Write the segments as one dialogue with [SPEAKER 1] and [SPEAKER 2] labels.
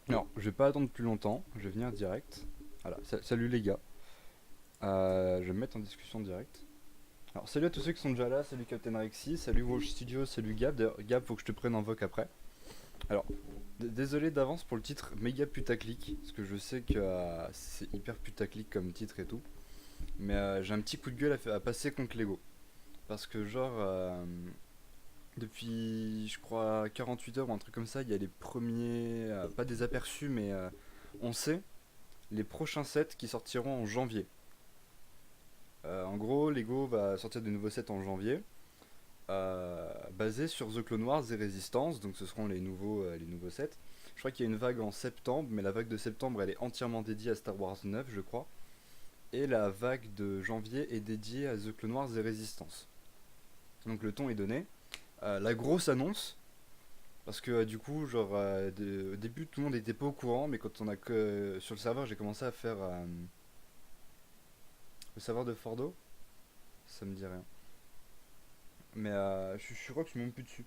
[SPEAKER 1] Alors, je vais pas attendre plus longtemps, je vais venir direct. Voilà, salut les gars. Je vais me mettre en discussion direct. Alors, salut à tous ceux qui sont déjà là, salut Captain Rexy, salut Watch Studio, salut Gab. D'ailleurs, Gab, faut que je te prenne en voc après. Alors, désolé d'avance pour le titre méga putaclic, parce que je sais que c'est hyper putaclic comme titre et tout. Mais j'ai un petit coup de gueule à passer contre Lego. Parce que, genre, depuis, je crois, 48 heures ou un truc comme ça, il y a les premiers, pas des aperçus, mais on sait les prochains sets qui sortiront en janvier. En gros, Lego va sortir de nouveaux sets en janvier, basés sur The Clone Wars et Resistance, donc ce seront les nouveaux sets. Je crois qu'il y a une vague en septembre, mais la vague de septembre elle est entièrement dédiée à Star Wars 9, je crois. Et la vague de janvier est dédiée à The Clone Wars et Resistance. Donc le ton est donné. La grosse annonce, parce que du coup, genre, au début tout le monde n'était pas au courant, mais quand on a que sur le serveur, j'ai commencé à faire le serveur de Fordo, ça me dit rien. Mais je crois que je suis même plus dessus.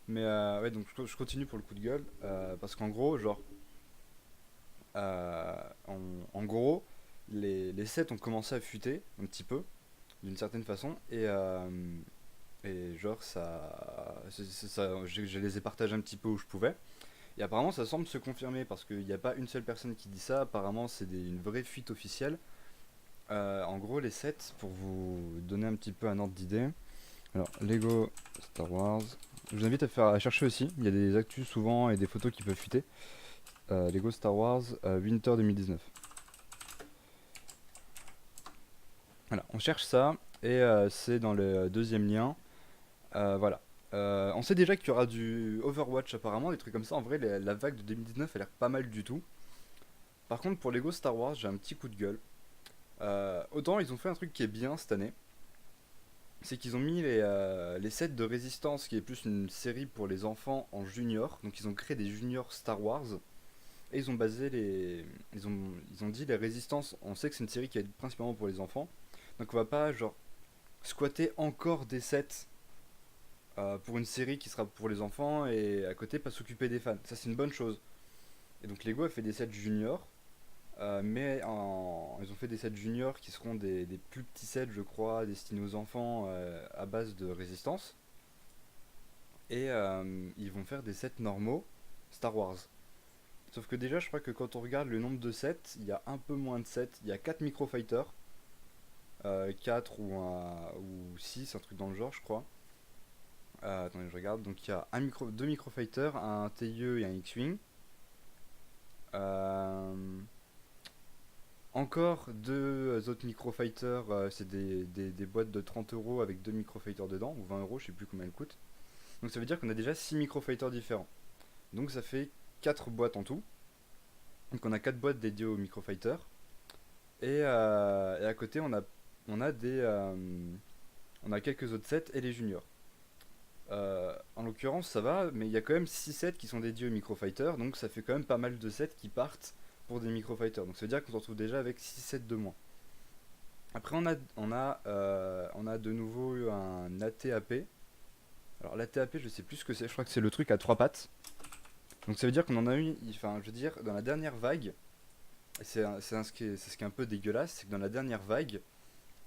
[SPEAKER 1] Mais ouais, donc je continue pour le coup de gueule. Parce qu'en gros, genre, euh, en, en gros, les sets ont commencé à fuiter un petit peu, d'une certaine façon. Et genre, je les ai partagés un petit peu où je pouvais. Et apparemment, ça semble se confirmer parce qu'il n'y a pas une seule personne qui dit ça. Apparemment, c'est une vraie fuite officielle. En gros, les sets, pour vous donner un petit peu un ordre d'idée. Alors, Lego Star Wars. Je vous invite à chercher aussi. Il y a des actus souvent et des photos qui peuvent fuiter. Lego Star Wars Winter 2019. Voilà, on cherche ça et c'est dans le deuxième lien. Voilà. On sait déjà qu'il y aura du Overwatch apparemment, des trucs comme ça. En vrai, la vague de 2019 a l'air pas mal du tout. Par contre, pour Lego Star Wars, j'ai un petit coup de gueule. Autant ils ont fait un truc qui est bien cette année, c'est qu'ils ont mis les sets de Résistance, qui est plus une série pour les enfants en junior. Donc ils ont créé des juniors Star Wars. Et ils ont basé les. Ils ont dit les Résistances, on sait que c'est une série qui est principalement pour les enfants. Donc on va pas, genre, squatter encore des sets pour une série qui sera pour les enfants et à côté pas s'occuper des fans. Ça c'est une bonne chose. Et donc Lego a fait des sets juniors. Ils ont fait des sets juniors qui seront des plus petits sets, je crois, destinés aux enfants à base de résistance. Et ils vont faire des sets normaux Star Wars. Sauf que déjà, je crois que quand on regarde le nombre de sets, il y a un peu moins de sets. Il y a 4 microfighters, 4 ou 6, un truc dans le genre, je crois. Attendez, je regarde. Donc il y a 2 microfighters, un TIE et un X-Wing. Euh, Encore deux autres microfighters, c'est des boîtes de 30 euros avec 2 microfighters dedans, ou 20 euros, je sais plus combien elles coûtent. Donc ça veut dire qu'on a déjà 6 microfighters différents. Donc ça fait 4 boîtes en tout. Donc on a 4 boîtes dédiées aux microfighters. Et à côté, on a quelques autres sets et les juniors. En l'occurrence, ça va, mais il y a quand même 6 sets qui sont dédiés aux microfighters, donc ça fait quand même pas mal de sets qui partent pour des microfighters. Donc ça veut dire qu'on se retrouve déjà avec 6 sets de moins. Après, on a de nouveau eu un ATAP. Alors l'ATAP, je sais plus ce que c'est, je crois que c'est le truc à 3 pattes. Donc ça veut dire qu'on en a eu, enfin je veux dire, dans la dernière vague, c'est ce qui est un peu dégueulasse, c'est que dans la dernière vague,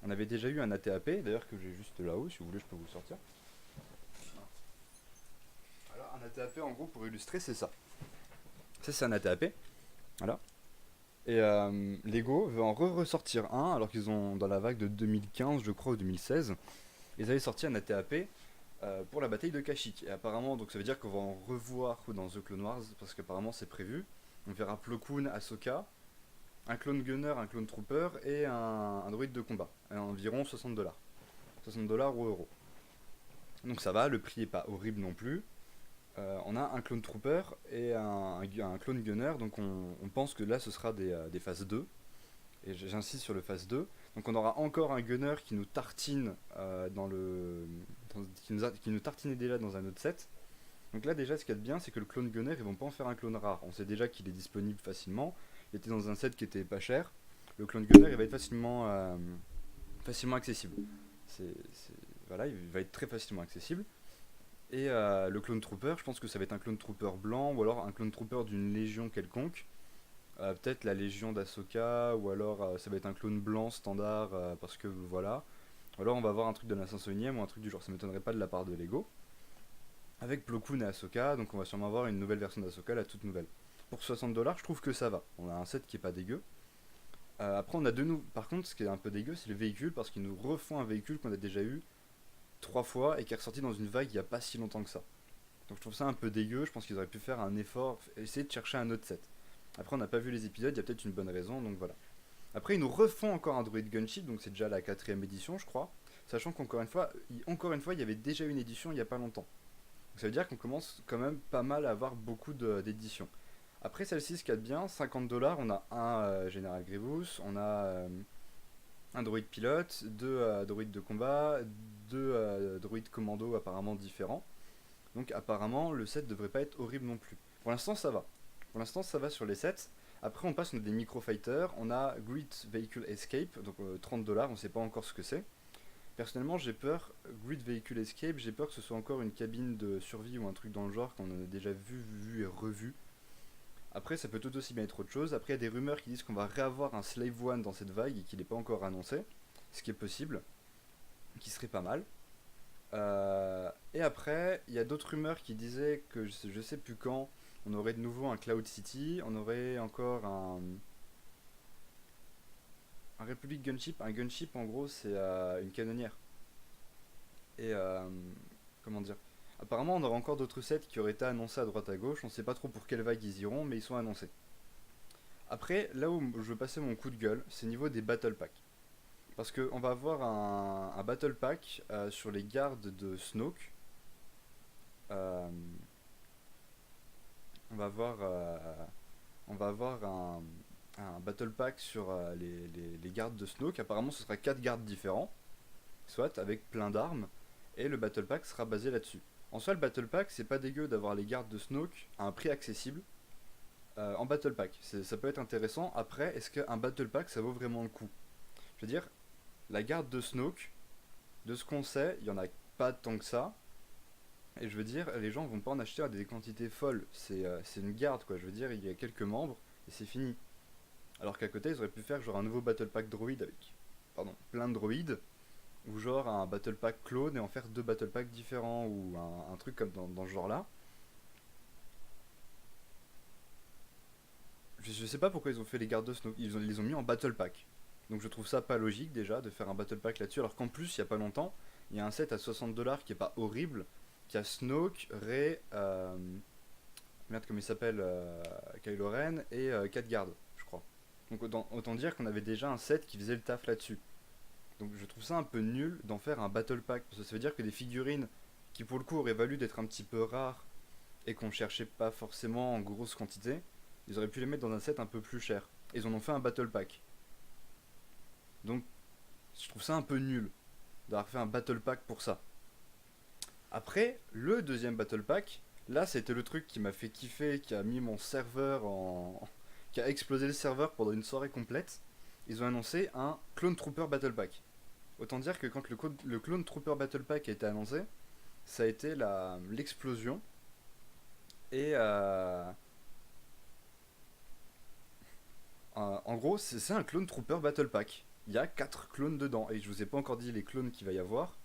[SPEAKER 1] on avait déjà eu un ATAP, d'ailleurs que j'ai juste là-haut, si vous voulez je peux vous le sortir. Alors un ATAP en gros pour illustrer c'est ça. Ça c'est un ATAP, voilà. Et Lego veut en ressortir un, alors qu'ils ont dans la vague de 2015 je crois ou 2016, ils avaient sorti un ATAP pour la bataille de Kashyyyk. Et apparemment donc ça veut dire qu'on va en revoir dans The Clone Wars, parce qu'apparemment c'est prévu. On verra Plo Koon, Ahsoka, un clone gunner, un clone trooper et un droïde de combat, à environ 60 $. 60 $ ou euros. Donc ça va, le prix est pas horrible non plus. On a un clone trooper et un clone gunner, donc on pense que là ce sera des phases 2. Et j'insiste sur le phase 2. Donc on aura encore un gunner qui nous tartine qui nous tartinait déjà dans un autre set. Donc là déjà ce qu'il y a de bien c'est que le clone gunner ils vont pas en faire un clone rare. On sait déjà qu'il est disponible facilement. Il était dans un set qui était pas cher. Le clone gunner il va être facilement accessible. Voilà, il va être très facilement accessible. Et le clone trooper, je pense que ça va être un clone trooper blanc ou alors un clone trooper d'une légion quelconque. Peut-être la légion d'Ahsoka ou alors ça va être un clone blanc standard parce que voilà. Ou alors on va avoir un truc de la 501ème ou un truc du genre, ça m'étonnerait pas de la part de Lego. Avec Plo Koon et Ahsoka, donc on va sûrement avoir une nouvelle version d'Ahsoka, la toute nouvelle. Pour 60$, je trouve que ça va. On a un set qui est pas dégueu. Après, on a deux nouveaux. Par contre, ce qui est un peu dégueu, c'est le véhicule parce qu'ils nous refont un véhicule qu'on a déjà eu trois fois et qui est ressorti dans une vague il y a pas si longtemps que ça. Donc je trouve ça un peu dégueu. Je pense qu'ils auraient pu faire un effort, essayer de chercher un autre set. Après, on n'a pas vu les épisodes, il y a peut-être une bonne raison, donc voilà. Après, ils nous refont encore un Droid Gunship, donc c'est déjà la quatrième édition, je crois. Sachant qu'encore une fois, il y avait déjà une édition il y a pas longtemps. Donc ça veut dire qu'on commence quand même pas mal à avoir beaucoup d'éditions. Après celle-ci, ce qu'il y a de bien, 50$, on a un Général Grievous, on a un droïde pilote, deux droïdes de combat, deux droïdes commando apparemment différents. Donc apparemment, le set devrait pas être horrible non plus. Pour l'instant, ça va. Pour l'instant, ça va sur les sets. Après, on passe, on a des microfighters, on a Grid Vehicle Escape, donc 30$, on sait pas encore ce que c'est. Personnellement, j'ai peur, Grid Vehicle Escape, j'ai peur que ce soit encore une cabine de survie ou un truc dans le genre qu'on a déjà vu et revu. Après, ça peut tout aussi bien être autre chose. Après, il y a des rumeurs qui disent qu'on va réavoir un Slave One dans cette vague et qu'il n'est pas encore annoncé, ce qui est possible, qui serait pas mal. Et après, il y a d'autres rumeurs qui disaient que je sais plus quand, on aurait de nouveau un Cloud City, on aurait encore un Republic Gunship. Un gunship, en gros, c'est une canonnière. Et comment dire, apparemment, on aura encore d'autres sets qui auraient été annoncés à droite à gauche. On sait pas trop pour quelle vague ils iront, mais ils sont annoncés. Après, là où je veux passer mon coup de gueule, c'est niveau des Battle Packs. Parce qu'on va avoir un Battle Pack sur les gardes de Snoke. Euh, on va avoir, on va avoir un Battle Pack sur les gardes de Snoke. Apparemment, ce sera 4 gardes différents, soit avec plein d'armes. Et le Battle Pack sera basé là-dessus. En soi, le Battle Pack, c'est pas dégueu d'avoir les gardes de Snoke à un prix accessible en Battle Pack. Ça peut être intéressant. Après, est-ce qu'un Battle Pack, ça vaut vraiment le coup? Je veux dire, la garde de Snoke, de ce qu'on sait, il y en a pas tant que ça. Et je veux dire, les gens vont pas en acheter à des quantités folles. C'est une garde, quoi. Je veux dire, il y a quelques membres et c'est fini. Alors qu'à côté, ils auraient pu faire genre un nouveau Battle Pack droïde avec pardon, plein de droïdes. Ou genre un Battle Pack clone et en faire deux Battle Packs différents. Ou un truc comme dans ce genre-là. Je sais pas pourquoi ils ont fait les gardes de Snoke. Ils les ont mis en Battle Pack. Donc je trouve ça pas logique déjà de faire un Battle Pack là-dessus. Alors qu'en plus, il y a pas longtemps, il y a un set à 60$ qui est pas horrible. Qui a Snoke, Rey, merde, comment il s'appelle, Kylo Ren et 4 gardes, je crois. Donc autant dire qu'on avait déjà un set qui faisait le taf là-dessus. Donc je trouve ça un peu nul d'en faire un battle pack, parce que ça veut dire que des figurines qui pour le coup auraient valu d'être un petit peu rares et qu'on cherchait pas forcément en grosse quantité, ils auraient pu les mettre dans un set un peu plus cher. Et ils en ont fait un battle pack. Donc je trouve ça un peu nul d'avoir fait un battle pack pour ça. Après, le deuxième battle pack, là c'était le truc qui m'a fait kiffer, qui a mis mon serveur en... qui a explosé le serveur pendant une soirée complète. Ils ont annoncé un Clone Trooper Battle Pack. Autant dire que quand le Clone Trooper Battle Pack a été annoncé, ça a été l'explosion. Et en gros, c'est un Clone Trooper Battle Pack. Il y a 4 clones dedans. Et je vous ai pas encore dit les clones qu'il va y avoir.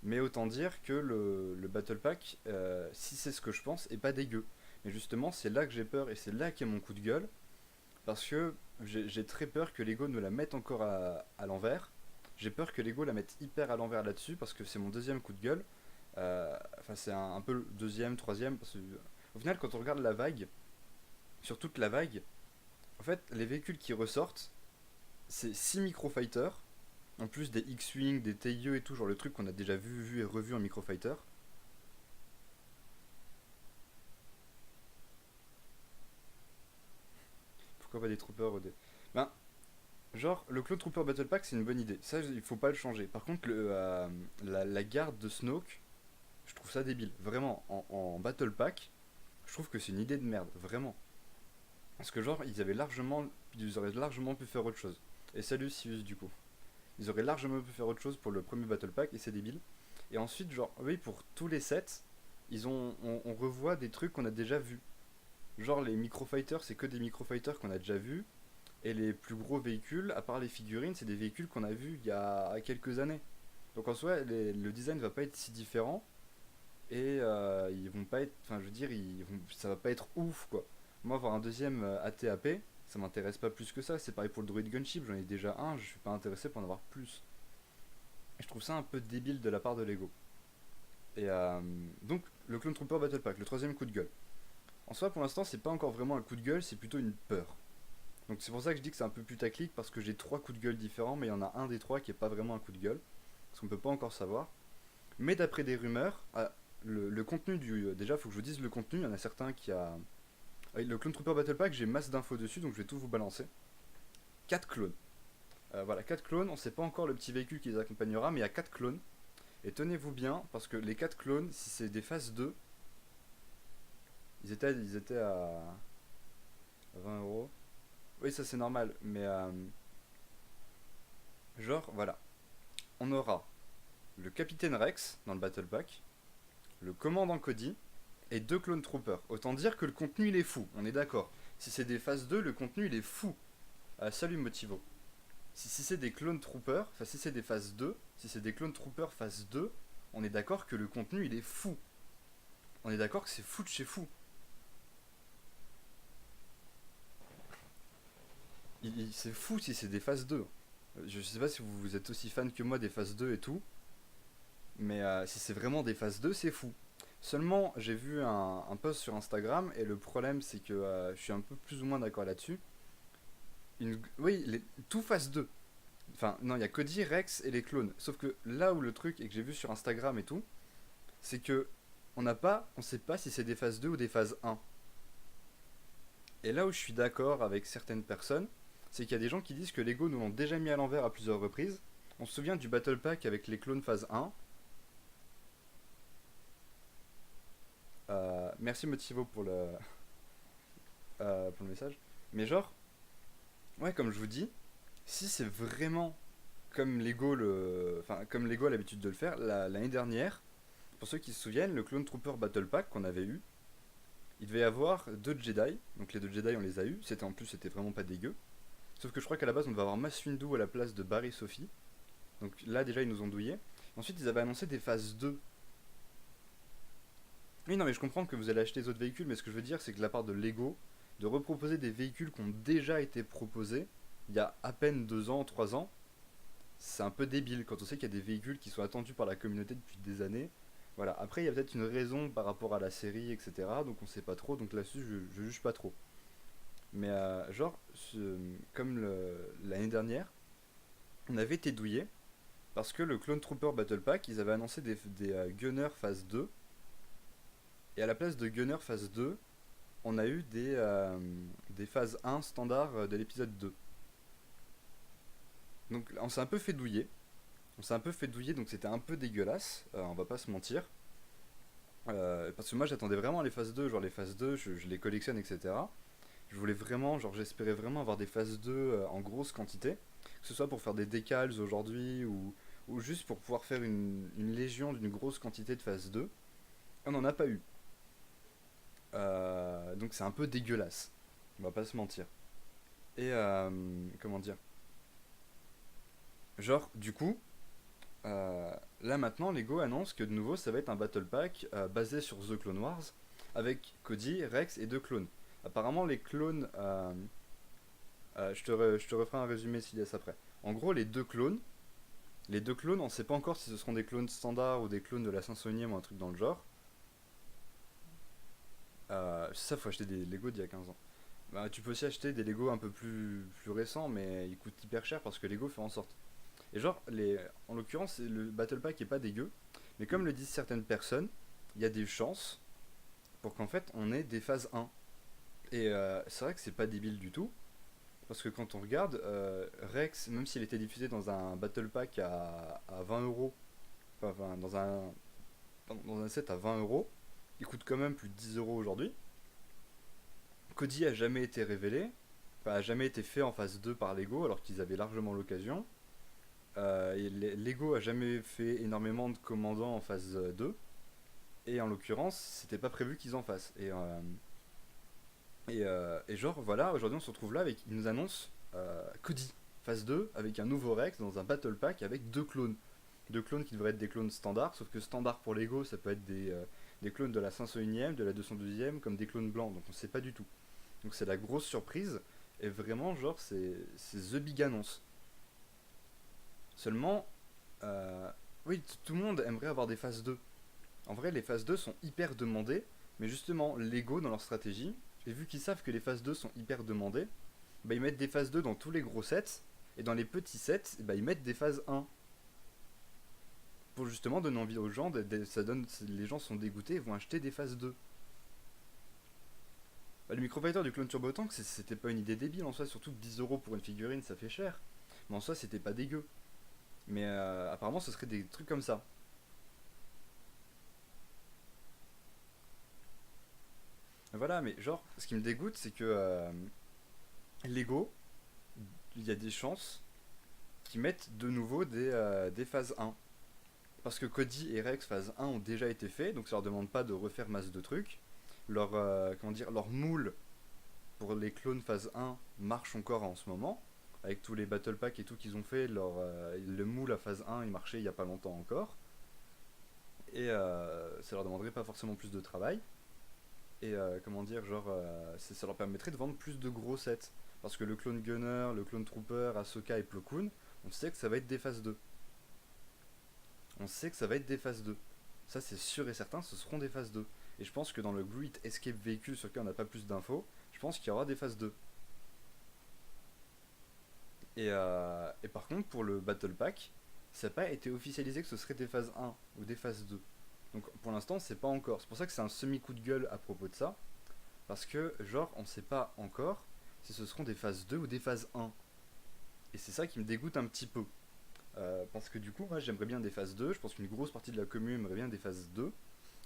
[SPEAKER 1] Mais autant dire que le Battle Pack, si c'est ce que je pense, est pas dégueu. Mais justement, c'est là que j'ai peur et c'est là qu'est mon coup de gueule. Parce que j'ai très peur que Lego nous la mette encore à l'envers. J'ai peur que Lego la mette hyper à l'envers là-dessus parce que c'est mon deuxième coup de gueule. Enfin, c'est un peu le deuxième, troisième. Parce que, au final, quand on regarde la vague, sur toute la vague, en fait, les véhicules qui ressortent, c'est 6 microfighters. En plus des X-Wing, des TIE et tout, genre le truc qu'on a déjà vu et revu en microfighter. Pourquoi pas des troopers au dé. Ben, genre, le Clone Trooper Battle Pack, c'est une bonne idée. Ça, il faut pas le changer. Par contre, la garde de Snoke, je trouve ça débile. Vraiment, en Battle Pack, je trouve que c'est une idée de merde. Vraiment. Parce que, genre, ils auraient largement pu faire autre chose. Et salut Sius, du coup. Ils auraient largement pu faire autre chose pour le premier Battle Pack, et c'est débile. Et ensuite, genre, oui, pour tous les sets, on revoit des trucs qu'on a déjà vus. Genre les microfighters, c'est que des microfighters qu'on a déjà vus. Et les plus gros véhicules, à part les figurines, c'est des véhicules qu'on a vus il y a quelques années. Donc en soi, le design va pas être si différent. Et ils vont pas être. Enfin, je veux dire, ça va pas être ouf quoi. Moi, avoir un deuxième ATAP, ça m'intéresse pas plus que ça. C'est pareil pour le Droid Gunship, j'en ai déjà un, je suis pas intéressé pour en avoir plus. Et je trouve ça un peu débile de la part de Lego. Et donc, le Clone Trooper Battle Pack, le troisième coup de gueule. En soi, pour l'instant, c'est pas encore vraiment un coup de gueule, c'est plutôt une peur. Donc c'est pour ça que je dis que c'est un peu putaclic parce que j'ai trois coups de gueule différents, mais il y en a un des trois qui est pas vraiment un coup de gueule, parce qu'on peut pas encore savoir. Mais d'après des rumeurs, le contenu du. Déjà, faut que je vous dise le contenu, il y en a certains qui a. Le Clone Trooper Battle Pack, j'ai masse d'infos dessus, donc je vais tout vous balancer. 4 clones. Voilà, 4 clones, on sait pas encore le petit véhicule qui les accompagnera, mais il y a 4 clones. Et tenez-vous bien, parce que les 4 clones, si c'est des phases 2, ils étaient à 20 euros. Oui, ça c'est normal, mais genre, voilà. On aura le capitaine Rex dans le Battle Pack, le commandant Cody et deux clone troopers. Autant dire que le contenu il est fou, on est d'accord. Si c'est des phases 2, le contenu il est fou. Salut Motivo. Si c'est des clone troopers, enfin si c'est des phases 2, si c'est des clone troopers phase 2, on est d'accord que le contenu il est fou. On est d'accord que c'est fou de chez fou. C'est fou si c'est des phases 2. Je sais pas si vous êtes aussi fan que moi des phases 2 et tout, mais si c'est vraiment des phases 2, c'est fou. Seulement, j'ai vu un post sur Instagram et le problème c'est que je suis un peu plus ou moins d'accord là-dessus. Oui, tout phase 2. Enfin, non, il y a Cody, Rex et les clones. Sauf que là où le truc, et que j'ai vu sur Instagram et tout, c'est que on sait pas si c'est des phases 2 ou des phases 1. Et là où je suis d'accord avec certaines personnes, c'est qu'il y a des gens qui disent que Lego nous l'ont déjà mis à l'envers à plusieurs reprises. On se souvient du Battle Pack avec les clones phase 1. Merci Motivo pour le message. Mais genre, ouais, comme je vous dis, si c'est vraiment comme Lego a l'habitude de le faire, l'année dernière, pour ceux qui se souviennent, le Clone Trooper Battle Pack qu'on avait eu, il devait y avoir deux Jedi. Donc les deux Jedi, on les a eu. En plus, c'était vraiment pas dégueu. Sauf que je crois qu'à la base, on devait avoir Mace Windu à la place de Barry Sophie. Donc là, déjà, ils nous ont douillé. Ensuite, ils avaient annoncé des phases 2. Oui, non, mais je comprends que vous allez acheter les autres véhicules, mais ce que je veux dire, c'est que de la part de Lego, de reproposer des véhicules qui ont déjà été proposés il y a à peine 2 ans, 3 ans, c'est un peu débile quand on sait qu'il y a des véhicules qui sont attendus par la communauté depuis des années. Voilà, après il y a peut-être une raison par rapport à la série, etc. Donc on sait pas trop, donc là-dessus je juge pas trop. Mais genre, comme l'année dernière, on avait été douillé parce que le Clone Trooper Battle Pack, ils avaient annoncé des Gunner phase 2. Et à la place de Gunner phase 2, on a eu des phases 1 standard de l'épisode 2. Donc on s'est un peu fait douiller. On s'est un peu fait douiller, donc c'était un peu dégueulasse, on va pas se mentir. Parce que moi j'attendais vraiment les phases 2, genre les phases 2, je les collectionne, etc. Je voulais vraiment, genre j'espérais vraiment avoir des phases 2 en grosse quantité, que ce soit pour faire des décals aujourd'hui ou juste pour pouvoir faire une légion d'une grosse quantité de phase 2. On n'en a pas eu. Donc c'est un peu dégueulasse, on va pas se mentir. Et comment dire. Genre, du coup, là maintenant, Lego annonce que de nouveau ça va être un Battle Pack basé sur The Clone Wars avec Cody, Rex et deux clones. Apparemment, les clones. Je te referai un résumé s'il y a ça après. En gros, les deux clones, on sait pas encore si ce seront des clones standards ou des clones de la 500ème ou un truc dans le genre. Ça, faut acheter des Lego d'il y a 15 ans. Bah, tu peux aussi acheter des Lego un peu plus récents, mais ils coûtent hyper cher parce que Lego fait en sorte. Et genre, en l'occurrence, le Battle Pack est pas dégueu, mais comme le disent certaines personnes, il y a des chances pour qu'en fait on ait des phases 1. Et c'est vrai que c'est pas débile du tout, parce que quand on regarde, Rex, même s'il était diffusé dans un Battle Pack à 20 euros, enfin dans un set à 20 euros, il coûte quand même plus de 10 euros aujourd'hui. Cody a jamais été révélé, enfin a jamais été fait en phase 2 par Lego alors qu'ils avaient largement l'occasion. Et Lego a jamais fait énormément de commandants en phase 2. Et en l'occurrence, c'était pas prévu qu'ils en fassent. Et genre, voilà, aujourd'hui on se retrouve là avec. Ils nous annoncent Cody, phase 2, avec un nouveau Rex dans un Battle Pack avec deux clones. Deux clones qui devraient être des clones standards, sauf que standard pour Lego, ça peut être des clones de la 501ème, de la 212ème, comme des clones blancs, donc on sait pas du tout. Donc c'est la grosse surprise, et vraiment, genre, c'est The Big Annonce. Seulement, euh, oui, tout le monde aimerait avoir des phases 2. En vrai, les phases 2 sont hyper demandées, mais justement, Lego, dans leur stratégie, et vu qu'ils savent que les phases 2 sont hyper demandées, bah, ils mettent des phases 2 dans tous les gros sets, et dans les petits sets, bah, ils mettent des phases 1. Pour justement donner envie aux gens, ça donne, les gens sont dégoûtés et vont acheter des phases 2. Bah, le microfighter du clone Turbo Tank, c'était pas une idée débile en soi, surtout que 10 € pour une figurine ça fait cher. Mais en soi, c'était pas dégueu. Mais apparemment, ce serait des trucs comme ça. Voilà, mais genre, ce qui me dégoûte, c'est que Lego, il y a des chances qu'ils mettent de nouveau des phases 1. Parce que Cody et Rex phase 1 ont déjà été faits, donc ça leur demande pas de refaire masse de trucs. Comment dire, leur moule pour les clones phase 1 marche encore en ce moment. Avec tous les battle packs et tout qu'ils ont fait, le moule à phase 1 il marchait il y a pas longtemps encore. Et ça leur demanderait pas forcément plus de travail. Et comment dire, genre, ça leur permettrait de vendre plus de gros sets. Parce que le clone Gunner, le clone Trooper, Ahsoka et Plo Koon, on sait que ça va être des phases 2. On sait que ça va être des phases 2. Ça, c'est sûr et certain, ce seront des phases 2. Et je pense que dans le Great Escape Vehicle, sur lequel on n'a pas plus d'infos, je pense qu'il y aura des phases 2. Et par contre, pour le Battle Pack, ça n'a pas été officialisé que ce serait des phases 1 ou des phases 2. Donc pour l'instant, c'est pas encore. C'est pour ça que c'est un semi-coup de gueule à propos de ça. Parce que, genre, on sait pas encore si ce seront des phases 2 ou des phases 1. Et c'est ça qui me dégoûte un petit peu. Parce que du coup, moi j'aimerais bien des phases 2. Je pense qu'une grosse partie de la commune aimerait bien des phases 2.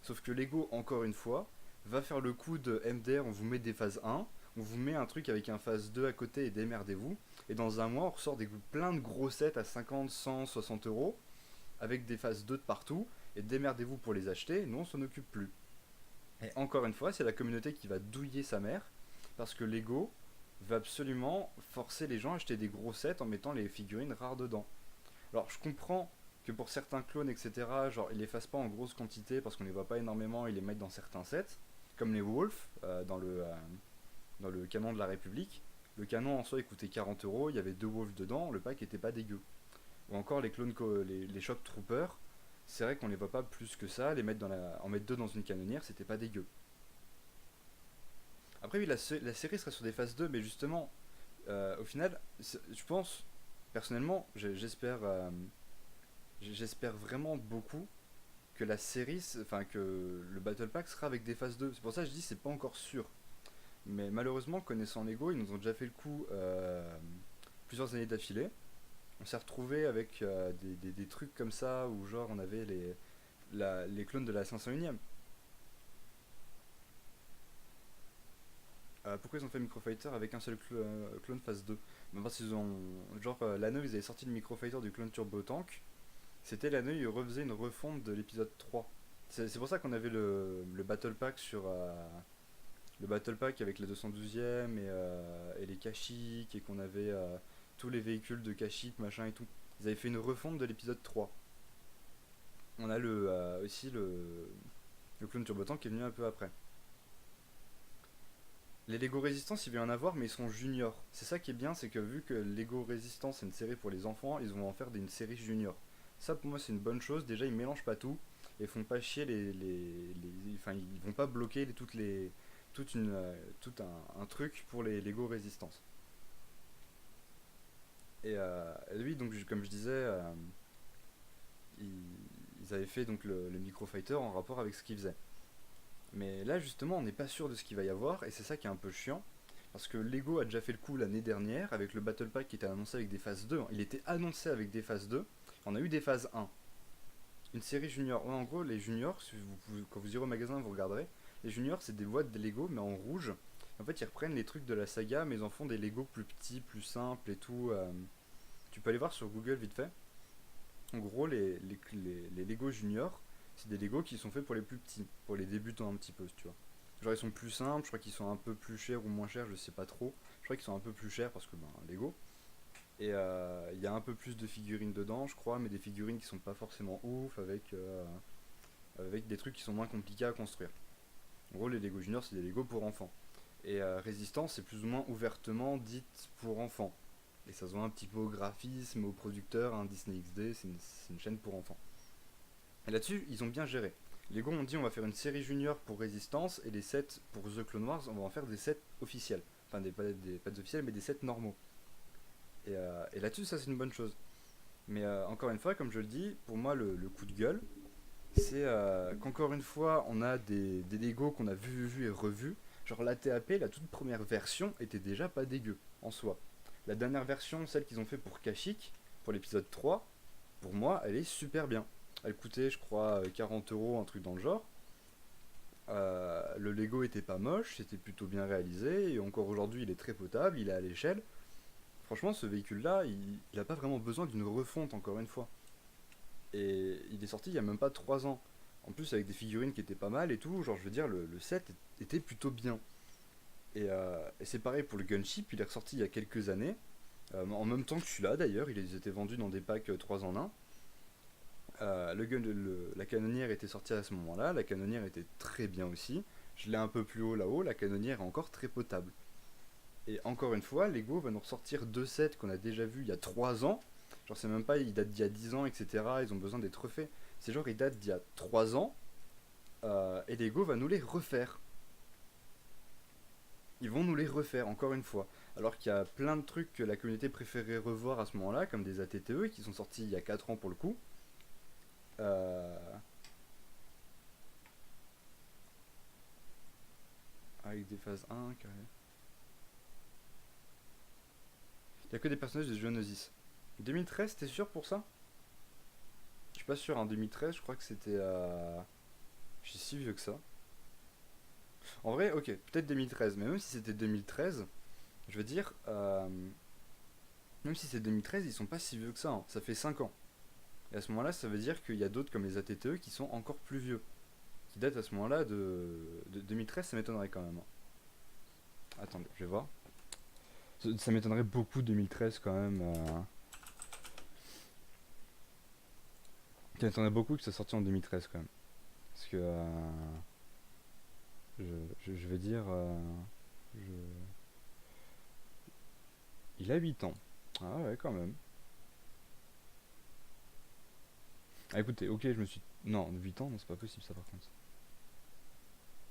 [SPEAKER 1] Sauf que Lego, encore une fois, va faire le coup de MDR, on vous met des phases 1, on vous met un truc avec un phase 2 à côté et démerdez-vous. Et dans un mois, on ressort plein de gros sets à 50, 100, 60 € avec des phases 2 de partout. Et démerdez-vous pour les acheter, nous on s'en occupe plus. Et encore une fois, c'est la communauté qui va douiller sa mère. Parce que Lego va absolument forcer les gens à acheter des gros sets en mettant les figurines rares dedans. Alors je comprends que pour certains clones, etc., genre ils les fassent pas en grosse quantité parce qu'on les voit pas énormément, ils les mettent dans certains sets, comme les Wolf dans le canon de la République. Le canon en soi il coûtait 40 €, il y avait deux Wolves dedans, le pack était pas dégueu. Ou encore les clones, les Shock Troopers, c'est vrai qu'on les voit pas plus que ça, en mettre deux dans une canonnière, c'était pas dégueu. Après oui, la série sera sur des phases 2, mais justement, au final, je pense, personnellement, j'espère vraiment beaucoup que la série, enfin que le Battle Pack sera avec des phases 2. C'est pour ça que je dis c'est pas encore sûr. Mais malheureusement, connaissant Lego, ils nous ont déjà fait le coup plusieurs années d'affilée. On s'est retrouvé avec des trucs comme ça où genre on avait les clones de la 501ème. Pourquoi ils ont fait Microfighter avec un seul clone phase 2? Ben parce qu'ils ont. Genre l'année où ils avaient sorti le Microfighter du clone Turbo Tank, c'était l'année où ils refaisaient une refonte de l'épisode 3. C'est pour ça qu'on avait le Battle Pack le Battle Pack avec la 212ème et les Kashyyyk et qu'on avait tous les véhicules de Kashyyyk, machin et tout. Ils avaient fait une refonte de l'épisode 3. On a aussi le clone Turbo Tank qui est venu un peu après. Les Lego Resistance, il va y en avoir, mais ils sont juniors. C'est ça qui est bien, c'est que vu que Lego Resistance c'est une série pour les enfants, ils vont en faire une série junior. Ça pour moi c'est une bonne chose. Déjà ils mélangent pas tout et font pas chier enfin ils vont pas bloquer tout un truc pour les Lego Resistance. Et lui donc comme je disais, ils avaient fait donc le Microfighter en rapport avec ce qu'ils faisaient. Mais là justement on n'est pas sûr de ce qu'il va y avoir et c'est ça qui est un peu chiant. Parce que Lego a déjà fait le coup l'année dernière avec le Battle Pack qui était annoncé avec des phases 2. Il était annoncé avec des phases 2. On a eu des phases 1. Une série junior. Ouais, en gros, les juniors, quand vous irez au magasin, vous regarderez. Les juniors, c'est des boîtes de Lego, mais en rouge. En fait, ils reprennent les trucs de la saga, mais ils en font des Lego plus petits, plus simples et tout. Tu peux aller voir sur Google vite fait. En gros, les Lego juniors, c'est des Lego qui sont faits pour les plus petits, pour les débutants un petit peu, tu vois. Genre ils sont plus simples, je crois qu'ils sont un peu plus chers ou moins chers, je sais pas trop. Je crois qu'ils sont un peu plus chers parce que ben Lego. Et il y a un peu plus de figurines dedans, je crois, mais des figurines qui sont pas forcément ouf, avec des trucs qui sont moins compliqués à construire. En gros, les Lego Junior, c'est des Lego pour enfants. Et Résistance, c'est plus ou moins ouvertement dite pour enfants. Et ça se voit un petit peu au graphisme, au producteur, hein, Disney XD, c'est une chaîne pour enfants. Et là-dessus, ils ont bien géré. Lego ont dit on va faire une série junior pour Résistance et les sets pour The Clone Wars, on va en faire des sets officiels. Enfin, pas des officiels, mais des sets normaux. Et là-dessus, ça c'est une bonne chose. Mais encore une fois, comme je le dis, pour moi, le coup de gueule, c'est qu'encore une fois, on a des Lego qu'on a vu et revu. Genre la TAP, la toute première version, était déjà pas dégueu en soi. La dernière version, celle qu'ils ont fait pour Kashyyyk, pour l'épisode 3, pour moi, elle est super bien. Elle coûtait, je crois, 40 euros, un truc dans le genre. Le Lego était pas moche, c'était plutôt bien réalisé, et encore aujourd'hui, il est très potable, il est à l'échelle. Franchement, ce véhicule-là, il a pas vraiment besoin d'une refonte, encore une fois. Et il est sorti il y a même pas 3 ans. En plus, avec des figurines qui étaient pas mal et tout, genre je veux dire, le set était plutôt bien. Et c'est pareil pour le Gunship, il est ressorti il y a quelques années, en même temps que celui-là d'ailleurs, ils étaient vendus dans des packs 3 en un. La canonnière était sortie à ce moment-là, la canonnière était très bien aussi. Je l'ai un peu plus haut là-haut, la canonnière est encore très potable. Et encore une fois, Lego va nous ressortir deux sets qu'on a déjà vus il y a 3 ans. Genre, c'est même pas, ils datent d'il y a 10 ans, etc. Ils ont besoin d'être refaits. C'est genre, ils datent d'il y a 3 ans. Et Lego va nous les refaire. Ils vont nous les refaire, encore une fois. Alors qu'il y a plein de trucs que la communauté préférait revoir à ce moment-là, comme des ATTE qui sont sortis il y a 4 ans pour le coup. Euh, avec des phases 1, carré. Il y a que des personnages de Geonosis. 2013, t'es sûr pour ça? Je suis pas sûr, en 2013, je crois que c'était. Je suis si vieux que ça. En vrai, ok, peut-être 2013, mais même si c'était 2013, je veux dire, même si c'est 2013, ils sont pas si vieux que ça, hein. Ça fait 5 ans. Et à ce moment-là, ça veut dire qu'il y a d'autres comme les ATTE qui sont encore plus vieux, qui datent à ce moment-là de 2013, ça m'étonnerait quand même, hein. Attendez, je vais voir. Ça m'étonnerait beaucoup 2013 quand même. Ça m'étonnerait beaucoup que ça sorti en 2013 quand même. Parce que je, je vais dire, je- il a 8 ans. Ah ouais, quand même. Ah, écoutez, ok, je me suis. Non, 8 ans, non, c'est pas possible ça par contre.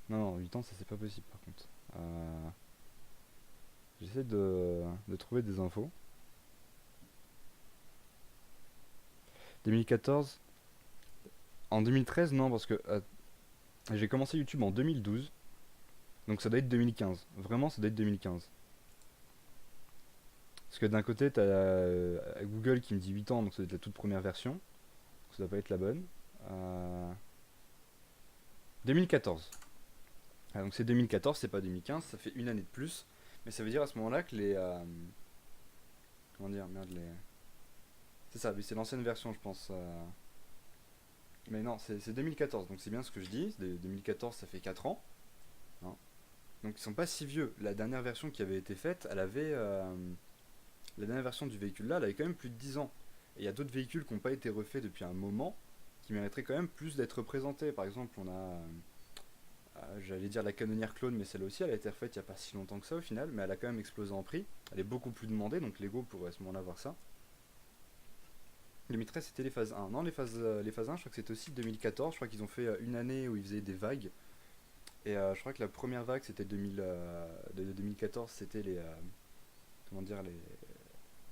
[SPEAKER 1] Non, non, 8 ans, ça c'est pas possible par contre. J'essaie de trouver des infos. 2014. En 2013, non, parce que j'ai commencé YouTube en 2012. Donc ça doit être 2015. Vraiment, ça doit être 2015. Parce que d'un côté, t'as Google qui me dit 8 ans, donc ça doit être la toute première version. Donc ça doit pas être la bonne. Euh, 2014. Ah, donc c'est 2014, c'est pas 2015, ça fait une année de plus. Mais ça veut dire à ce moment-là que les. Comment dire, merde, les. C'est ça, oui, c'est l'ancienne version, je pense. Mais non, c'est 2014, donc c'est bien ce que je dis. 2014, ça fait 4 ans, hein. Donc ils sont pas si vieux. La dernière version qui avait été faite, elle avait. La dernière version du véhicule là, elle avait quand même plus de 10 ans. Et il y a d'autres véhicules qui n'ont pas été refaits depuis un moment, qui mériteraient quand même plus d'être présentés. Par exemple, on a. J'allais dire la canonnière clone, mais celle aussi, elle a été refaite il n'y a pas si longtemps que ça au final, mais elle a quand même explosé en prix. Elle est beaucoup plus demandée, donc Lego pourrait à ce moment-là voir ça. 2013, c'était les phases 1. Non, les phases 1, je crois que c'était aussi 2014. Je crois qu'ils ont fait une année où ils faisaient des vagues. Et je crois que la première vague, c'était 2014, c'était les. Comment dire,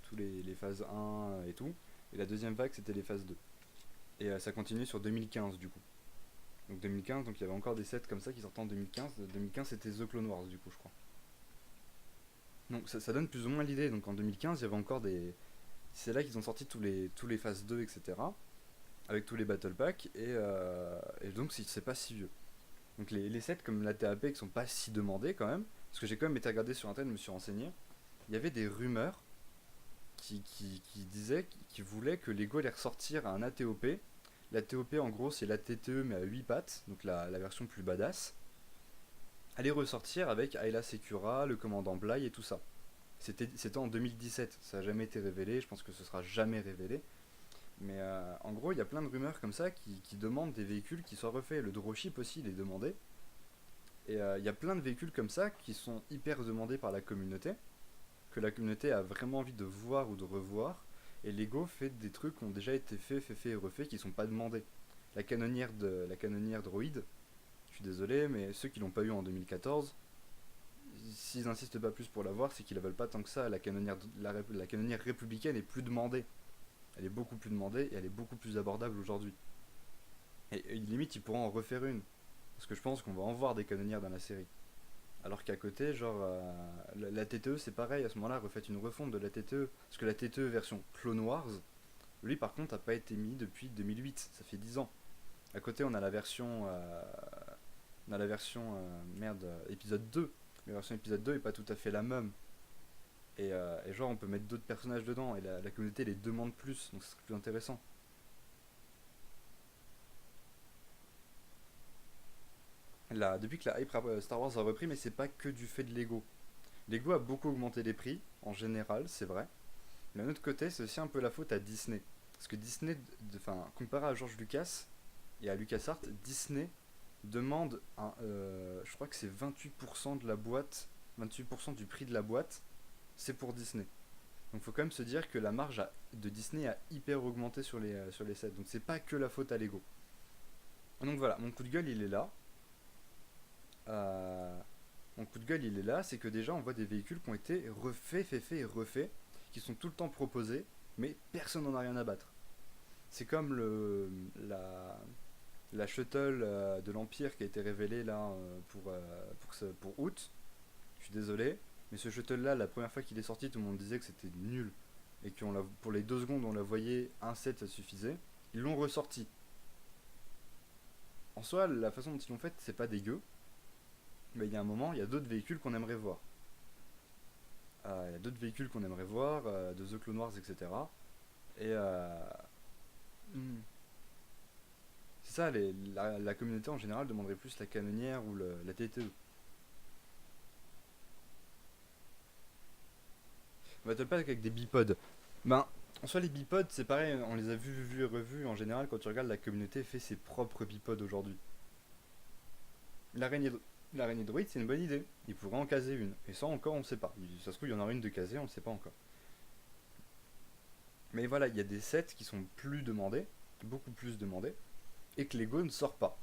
[SPEAKER 1] tous les phases 1 et tout. Et la deuxième vague, c'était les phases 2. Et ça continue sur 2015 du coup. Donc 2015, donc il y avait encore des sets comme ça qui sortaient en 2015. 2015, c'était The Clone Wars du coup, je crois. Donc ça donne plus ou moins l'idée. Donc en 2015, il y avait encore des. C'est là qu'ils ont sorti tous les phases 2, etc. Avec tous les Battle Packs. Et donc c'est pas si vieux. Donc les sets comme la TAP qui sont pas si demandés quand même. Parce que j'ai quand même été regardé sur internet, je me suis renseigné. Il y avait des rumeurs qui disaient, qui voulaient que Lego allait ressortir un ATOP, La TOP en gros c'est la TTE mais à 8 pattes, donc la version plus badass. Allait ressortir avec Ayla Secura, le commandant Bly et tout ça. C'était en 2017, ça n'a jamais été révélé, je pense que ce sera jamais révélé. Mais en gros, il y a plein de rumeurs comme ça qui demandent des véhicules qui soient refaits. Le dropship aussi, il est demandé. Et il y a plein de véhicules comme ça qui sont hyper demandés par la communauté, que la communauté a vraiment envie de voir ou de revoir. Et Lego fait des trucs qui ont déjà été faits et refaits qui sont pas demandés. La canonnière droïde, je suis désolé, mais ceux qui l'ont pas eu en 2014, s'ils insistent pas plus pour l'avoir, c'est qu'ils la veulent pas tant que ça. La canonnière républicaine est plus demandée. Elle est beaucoup plus demandée et elle est beaucoup plus abordable aujourd'hui. Et limite, ils pourront en refaire une. Parce que je pense qu'on va en voir des canonnières dans la série. Alors qu'à côté, genre, la TTE c'est pareil, à ce moment-là, refaites une refonte de la TTE. Parce que la TTE version Clone Wars, lui par contre, n'a pas été mis depuis 2008, ça fait 10 ans. À côté, on a la version merde, épisode 2. Mais la version épisode 2 est pas tout à fait la même. Et genre, on peut mettre d'autres personnages dedans, et la communauté les demande plus, donc c'est plus intéressant. Là, depuis que la hype Star Wars a repris, mais c'est pas que du fait de Lego. Lego a beaucoup augmenté les prix, en général, c'est vrai. Mais d'un autre côté, c'est aussi un peu la faute à Disney. Parce que Disney, enfin, comparé à George Lucas et à LucasArts, Disney demande, je crois que c'est 28% de la boîte, 28% du prix de la boîte, c'est pour Disney. Donc faut quand même se dire que la marge de Disney a hyper augmenté sur les sets. Donc c'est pas que la faute à Lego. Donc voilà, mon coup de gueule il est là. Euh, Mon coup de gueule il est là, c'est que déjà on voit des véhicules qui ont été refaits, faits et refaits, qui sont tout le temps proposés, mais personne n'en a rien à battre. C'est comme la shuttle de l'Empire qui a été révélée là pour août. Je suis désolé, mais ce shuttle là, la première fois qu'il est sorti, tout le monde disait que c'était nul. Et que pour les 2 secondes on la voyait, un set ça suffisait. Ils l'ont ressorti. En soi, la façon dont ils l'ont fait, c'est pas dégueu. Mais il y a un moment, il y a d'autres véhicules qu'on aimerait voir. Il y a d'autres véhicules qu'on aimerait voir, de The Clone Wars, etc. Et hmm, c'est ça, la communauté en général demanderait plus la canonnière ou la TTE. Battle Pack avec des bipodes. Ben, en soi, les bipodes, c'est pareil, on les a vus et revus. En général, quand tu regardes, la communauté fait ses propres bipodes aujourd'hui. L'araignée, l'araignée droïde, c'est une bonne idée. Il pourrait en caser une. Et ça, encore, on ne sait pas. Ça se trouve, il y en aura une de casée, on ne sait pas encore. Mais voilà, il y a des sets qui sont plus demandés, beaucoup plus demandés, et que Lego ne sort pas.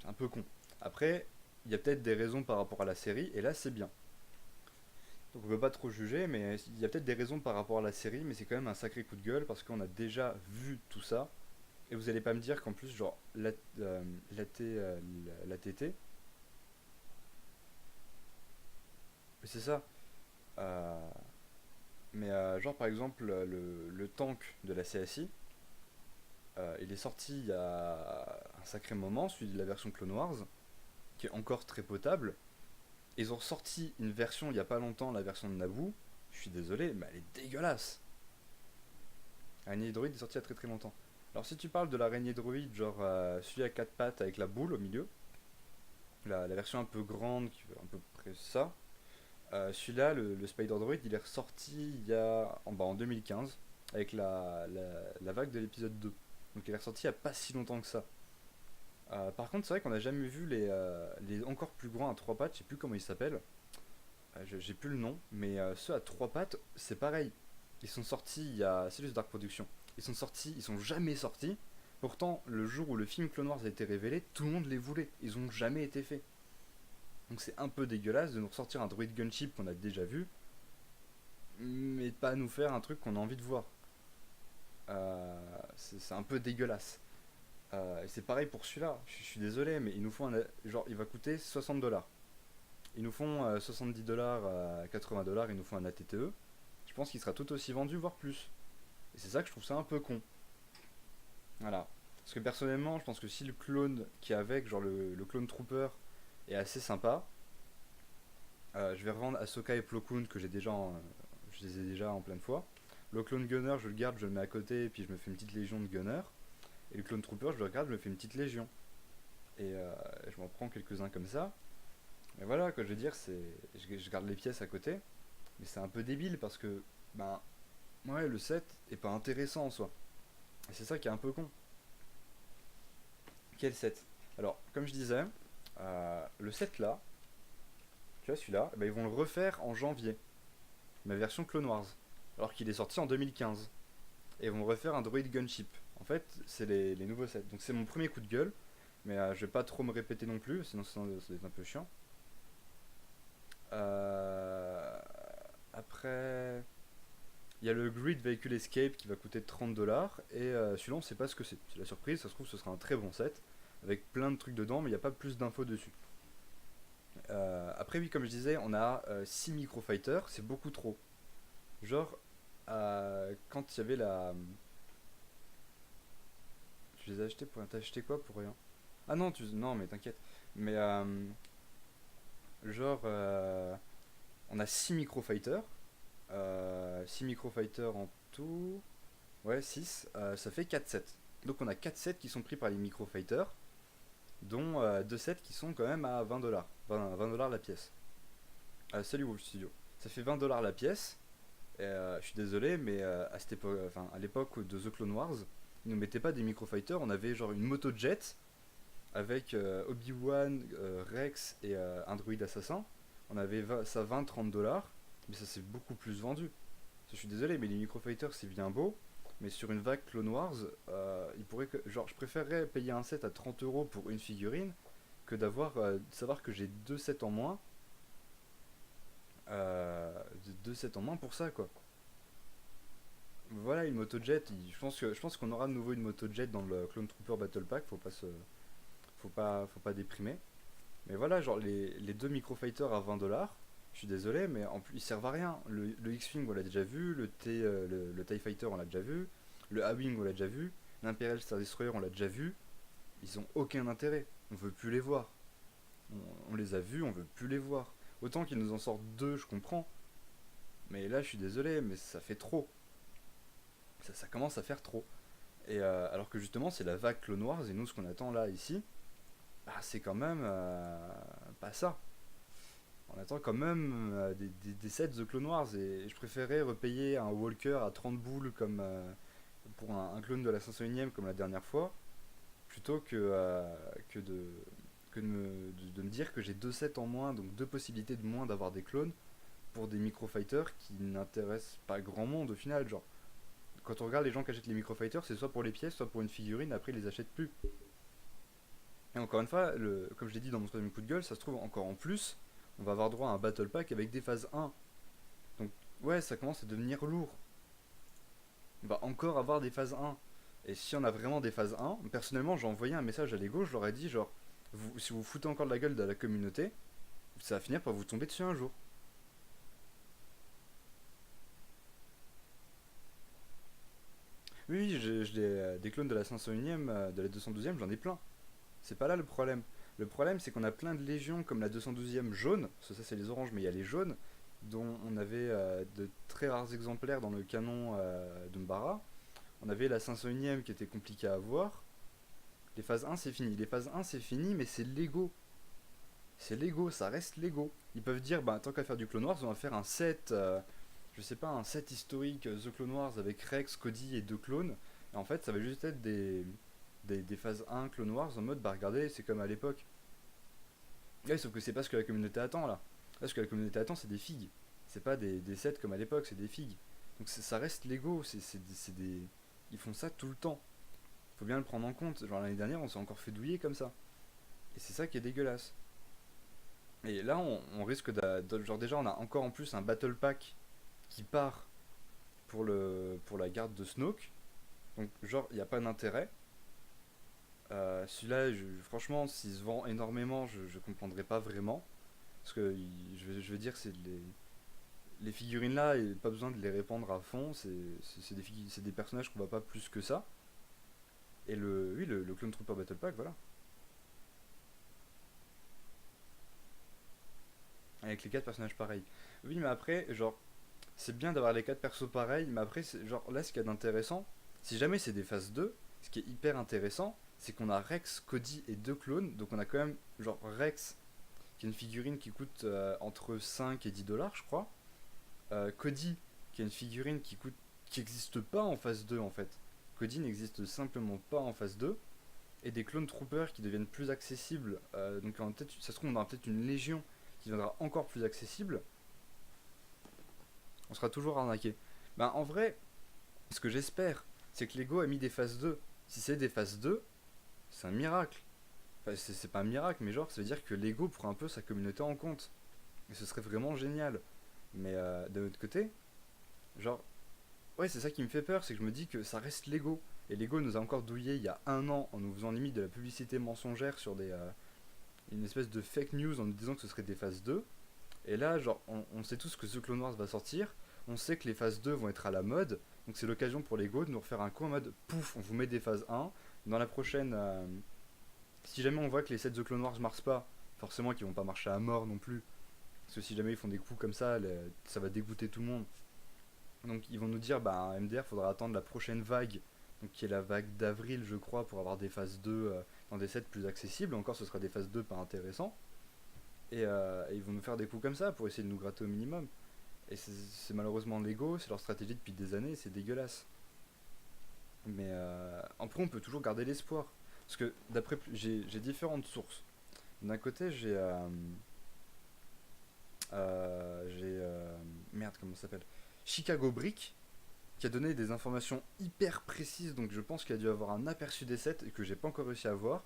[SPEAKER 1] C'est un peu con. Après, il y a peut-être des raisons par rapport à la série, et là, c'est bien. Donc on peut pas trop juger, mais il y a peut-être des raisons par rapport à la série, mais c'est quand même un sacré coup de gueule parce qu'on a déjà vu tout ça. Et vous allez pas me dire qu'en plus, genre, la TT, c'est ça. Euh, mais genre, par exemple, le tank de la CSI, il est sorti il y a un sacré moment, celui de la version Clone Wars, qui est encore très potable. Ils ont ressorti une version il y a pas longtemps, la version de Naboo. Je suis désolé, mais elle est dégueulasse. Araignée droïde est sorti il y a très très longtemps. Alors si tu parles de l'araignée droïde, genre celui à 4 pattes avec la boule au milieu, la version un peu grande, qui fait un peu près ça, celui-là, le Spider Droid, il est ressorti en 2015 avec la vague de l'épisode 2. Donc il est ressorti il n'y a pas si longtemps que ça. Par contre, c'est vrai qu'on n'a jamais vu les encore plus grands à 3 pattes, je sais plus comment ils s'appellent, j'ai plus le nom, mais ceux à 3 pattes, c'est pareil. Ils sont sortis il y a. C'est juste Dark Production. Ils sont sortis, ils sont jamais sortis. Pourtant, le jour où le film Clone Wars a été révélé, tout le monde les voulait. Ils ont jamais été faits. Donc c'est un peu dégueulasse de nous ressortir un droid gunship qu'on a déjà vu, mais pas nous faire un truc qu'on a envie de voir. C'est un peu dégueulasse. Et c'est pareil pour celui-là. Je suis désolé, mais ils nous font un. Genre, il va coûter 60$. Ils nous font 70$, 80$, ils nous font un ATTE. Je pense qu'il sera tout aussi vendu, voire plus. Et c'est ça que je trouve ça un peu con. Voilà. Parce que personnellement, je pense que si le clone qui est avec, genre le clone trooper, est assez sympa, je vais revendre Ahsoka et Plo Koon que je les ai déjà en pleine fois. Le clone gunner, je le garde, je le mets à côté et puis je me fais une petite légion de gunner. Et le Clone Trooper, je le regarde, je me fais une petite légion. Et je m'en prends quelques-uns comme ça. Mais voilà, quoi, je veux dire, je garde les pièces à côté. Mais c'est un peu débile parce que, ben, ouais, le set est pas intéressant en soi. Et c'est ça qui est un peu con. Quel set? Alors, comme je disais, le set là, tu vois celui-là, eh ben, ils vont le refaire en janvier, ma version Clone Wars, alors qu'il est sorti en 2015. Et ils vont refaire un Droid Gunship. En fait, c'est les nouveaux sets. Donc c'est mon premier coup de gueule, mais je vais pas trop me répéter non plus, sinon ça va être un peu chiant. Euh, Après, il y a le Grid Vehicle Escape qui va coûter 30 $. Et celui-là, on sait pas ce que c'est. C'est la surprise, ça se trouve, ce sera un très bon set, avec plein de trucs dedans, mais il n'y a pas plus d'infos dessus. Après, oui, comme je disais, on a 6 microfighters, c'est beaucoup trop. Genre, quand il y avait la. Tu les as achetés pour. T'as acheté quoi pour rien? Ah non, non, mais t'inquiète. Mais genre, on a 6 microfighters. 6 microfighters en tout. Ouais, 6. Ça fait 4 sets. Donc on a 4 sets qui sont pris par les microfighters, dont 2 sets qui sont quand même à 20 $. 20 $ la pièce. Salut Wolf Studio. Ça fait 20 $ la pièce. Et, je suis désolé, mais à cette époque, enfin, à l'époque de The Clone Wars, ils nous mettaient pas des microfighters, on avait genre une moto jet avec Obi-Wan, Rex et un droïde assassin. On avait ça 20-30 $, mais ça s'est beaucoup plus vendu. Je suis désolé, mais les microfighters c'est bien beau, mais sur une vague Clone Wars, il pourrait que, genre, je préférerais payer un set à 30 € pour une figurine que d'avoir savoir que j'ai deux sets en moins, euh, deux sets en moins pour ça quoi. Voilà une motojet, je pense qu'on aura de nouveau une motojet dans le Clone Trooper Battle Pack, faut pas déprimer. Mais voilà, genre les deux microfighters à 20 $, je suis désolé, mais en plus ils servent à rien. Le X-Wing on l'a déjà vu, le TIE Fighter on l'a déjà vu, le A-Wing on l'a déjà vu, l'Imperial Star Destroyer on l'a déjà vu, ils ont aucun intérêt, on veut plus les voir. On les a vus, on veut plus les voir. Autant qu'ils nous en sortent deux, je comprends, mais là je suis désolé, mais ça fait trop. Ça commence à faire trop. Et alors que justement c'est la vague Clone Wars et nous ce qu'on attend là ici, bah, c'est quand même pas ça. On attend quand même des sets The Clone Wars et je préférais repayer un Walker à 30 boules comme pour un clone de la 501ème comme la dernière fois, plutôt que de me dire que j'ai deux sets en moins, donc deux possibilités de moins d'avoir des clones pour des microfighters qui n'intéressent pas grand monde au final. Genre, quand on regarde les gens qui achètent les microfighters, c'est soit pour les pièces, soit pour une figurine, après ils les achètent plus. Et encore une fois, comme je l'ai dit dans mon troisième coup de gueule, ça se trouve encore en plus, on va avoir droit à un Battle Pack avec des phases 1. Donc ouais, ça commence à devenir lourd. On va encore avoir des phases 1. Et si on a vraiment des phases 1, personnellement j'ai envoyé un message à Lego, je leur ai dit genre, si vous foutez encore de la gueule de la communauté, ça va finir par vous tomber dessus un jour. Oui, oui, j'ai des clones de la 501ème, de la 212ème, j'en ai plein. C'est pas là le problème. Le problème, c'est qu'on a plein de légions comme la 212ème jaune, parce que ça c'est les oranges, mais il y a les jaunes, dont on avait de très rares exemplaires dans le canon de Mbara. On avait la 501ème qui était compliquée à avoir. Les phases 1 c'est fini. Les phases 1 c'est fini, mais c'est Lego. C'est Lego, ça reste Lego. Ils peuvent dire, bah tant qu'à faire du Clone Wars, on va faire un set, je sais pas, un set historique The Clone Wars avec Rex, Cody et deux clones. Et en fait, ça va juste être des phases 1 Clone Wars en mode, bah regardez, c'est comme à l'époque. Ouais, sauf que c'est pas ce que la communauté attend là. Là, ce que la communauté attend, c'est des figues. C'est pas des sets comme à l'époque, c'est des figues. Donc ça reste Lego, ils font ça tout le temps. Faut bien le prendre en compte. Genre l'année dernière, on s'est encore fait douiller comme ça. Et c'est ça qui est dégueulasse. Et là, on risque genre déjà, on a encore en plus un Battle Pack qui part pour la garde de Snoke. Donc genre, il n'y a pas d'intérêt. Celui-là, franchement, s'il se vend énormément, je comprendrai pas vraiment. Parce que je veux dire, les figurines là, il n'y a pas besoin de les répandre à fond. C'est des personnages qu'on voit pas plus que ça. Et oui, le Clone Trooper Battle Pack, voilà. Avec les quatre personnages pareils. Oui, mais après, genre, c'est bien d'avoir les quatre persos pareils, mais après, genre, là, ce qu'il y a d'intéressant, si jamais c'est des phases 2, ce qui est hyper intéressant, c'est qu'on a Rex, Cody et deux clones. Donc on a quand même, genre Rex, qui est une figurine qui coûte entre 5 et 10 dollars, je crois. Cody, qui est une figurine qui n'existe pas en phase 2 en fait. Cody n'existe simplement pas en phase 2. Et des clone troopers qui deviennent plus accessibles. Donc ça se trouve, on aura peut-être une légion qui deviendra encore plus accessible. On sera toujours arnaqué. Ben en vrai, ce que j'espère, c'est que Lego a mis des phases 2. Si c'est des phases 2, c'est un miracle. Enfin, c'est pas un miracle, mais genre, ça veut dire que Lego prend un peu sa communauté en compte. Et ce serait vraiment génial. Mais d'un autre côté, genre, ouais, c'est ça qui me fait peur, c'est que je me dis que ça reste Lego. Et Lego nous a encore douillé il y a un an en nous faisant limite de la publicité mensongère sur une espèce de fake news en nous disant que ce serait des phases 2. Et là, genre, on sait tous que The Clone Wars va sortir. On sait que les phases 2 vont être à la mode. Donc c'est l'occasion pour Lego de nous refaire un coup en mode pouf, on vous met des phases 1. Dans la prochaine, si jamais on voit que les sets The Clone Wars marchent pas, forcément qu'ils vont pas marcher à mort non plus. Parce que si jamais ils font des coups comme ça, ça va dégoûter tout le monde. Donc ils vont nous dire, bah MDR, faudra attendre la prochaine vague, donc qui est la vague d'avril, je crois, pour avoir des phases 2 dans des sets plus accessibles. Encore, ce sera des phases 2 pas intéressants. Et ils vont nous faire des coups comme ça pour essayer de nous gratter au minimum. Et c'est malheureusement Lego, c'est leur stratégie depuis des années, c'est dégueulasse. Mais après, on peut toujours garder l'espoir. Parce que d'après, j'ai différentes sources. D'un côté, merde, comment ça s'appelle, Chicago Brick, qui a donné des informations hyper précises, donc je pense qu'il a dû avoir un aperçu des sets et que j'ai pas encore réussi à voir.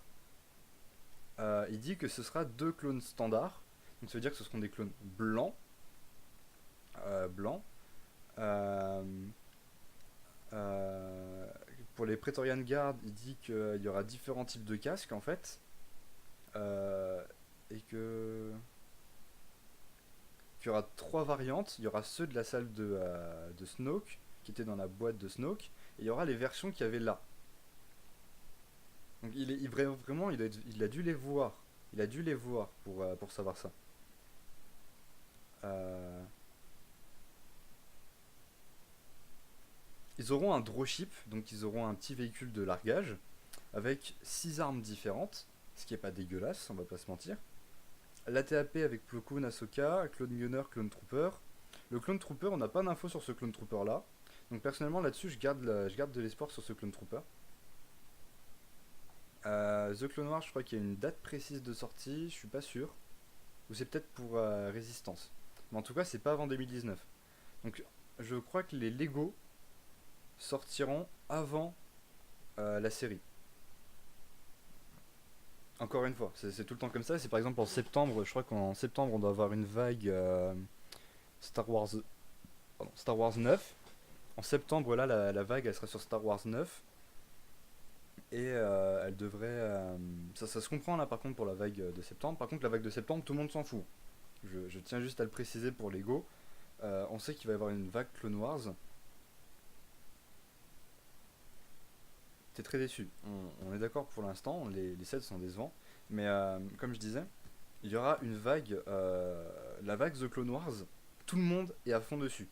[SPEAKER 1] Il dit que ce sera deux clones standards, donc ça veut dire que ce seront des clones blancs. Blancs. Euh, euh, pour les Praetorian Guard, il dit qu'il y aura différents types de casques en fait. Euh, et qu'il y aura trois variantes. Il y aura ceux de la salle de Snoke, qui étaient dans la boîte de Snoke, et il y aura les versions qu'il y avait là. Donc vraiment, il a dû les voir. Il a dû les voir pour savoir ça. Euh, ils auront un dropship, donc ils auront un petit véhicule de largage, avec 6 armes différentes, ce qui est pas dégueulasse, on va pas se mentir. L'ATAP avec Plo Koon, Ahsoka, Clone Gunner, Clone Trooper. Le Clone Trooper, on n'a pas d'infos sur ce Clone Trooper là. Donc personnellement là-dessus, je garde de l'espoir sur ce Clone Trooper. The Clone Wars, je crois qu'il y a une date précise de sortie, je suis pas sûr. Ou c'est peut-être pour Résistance. Mais en tout cas, c'est pas avant 2019. Donc je crois que les Lego sortiront avant la série. Encore une fois, c'est tout le temps comme ça. C'est par exemple en septembre, je crois qu'en septembre on doit avoir une vague Star Wars, Star Wars 9. En septembre, là, la vague elle sera sur Star Wars 9. Et elle devrait. Ça se comprend là par contre pour la vague de septembre. Par contre, la vague de septembre, tout le monde s'en fout. Je tiens juste à le préciser pour Lego. On sait qu'il va y avoir une vague Clone Wars. T'es très déçu. On est d'accord pour l'instant, les sets sont décevants. Mais comme je disais, il y aura une vague, la vague The Clone Wars, tout le monde est à fond dessus.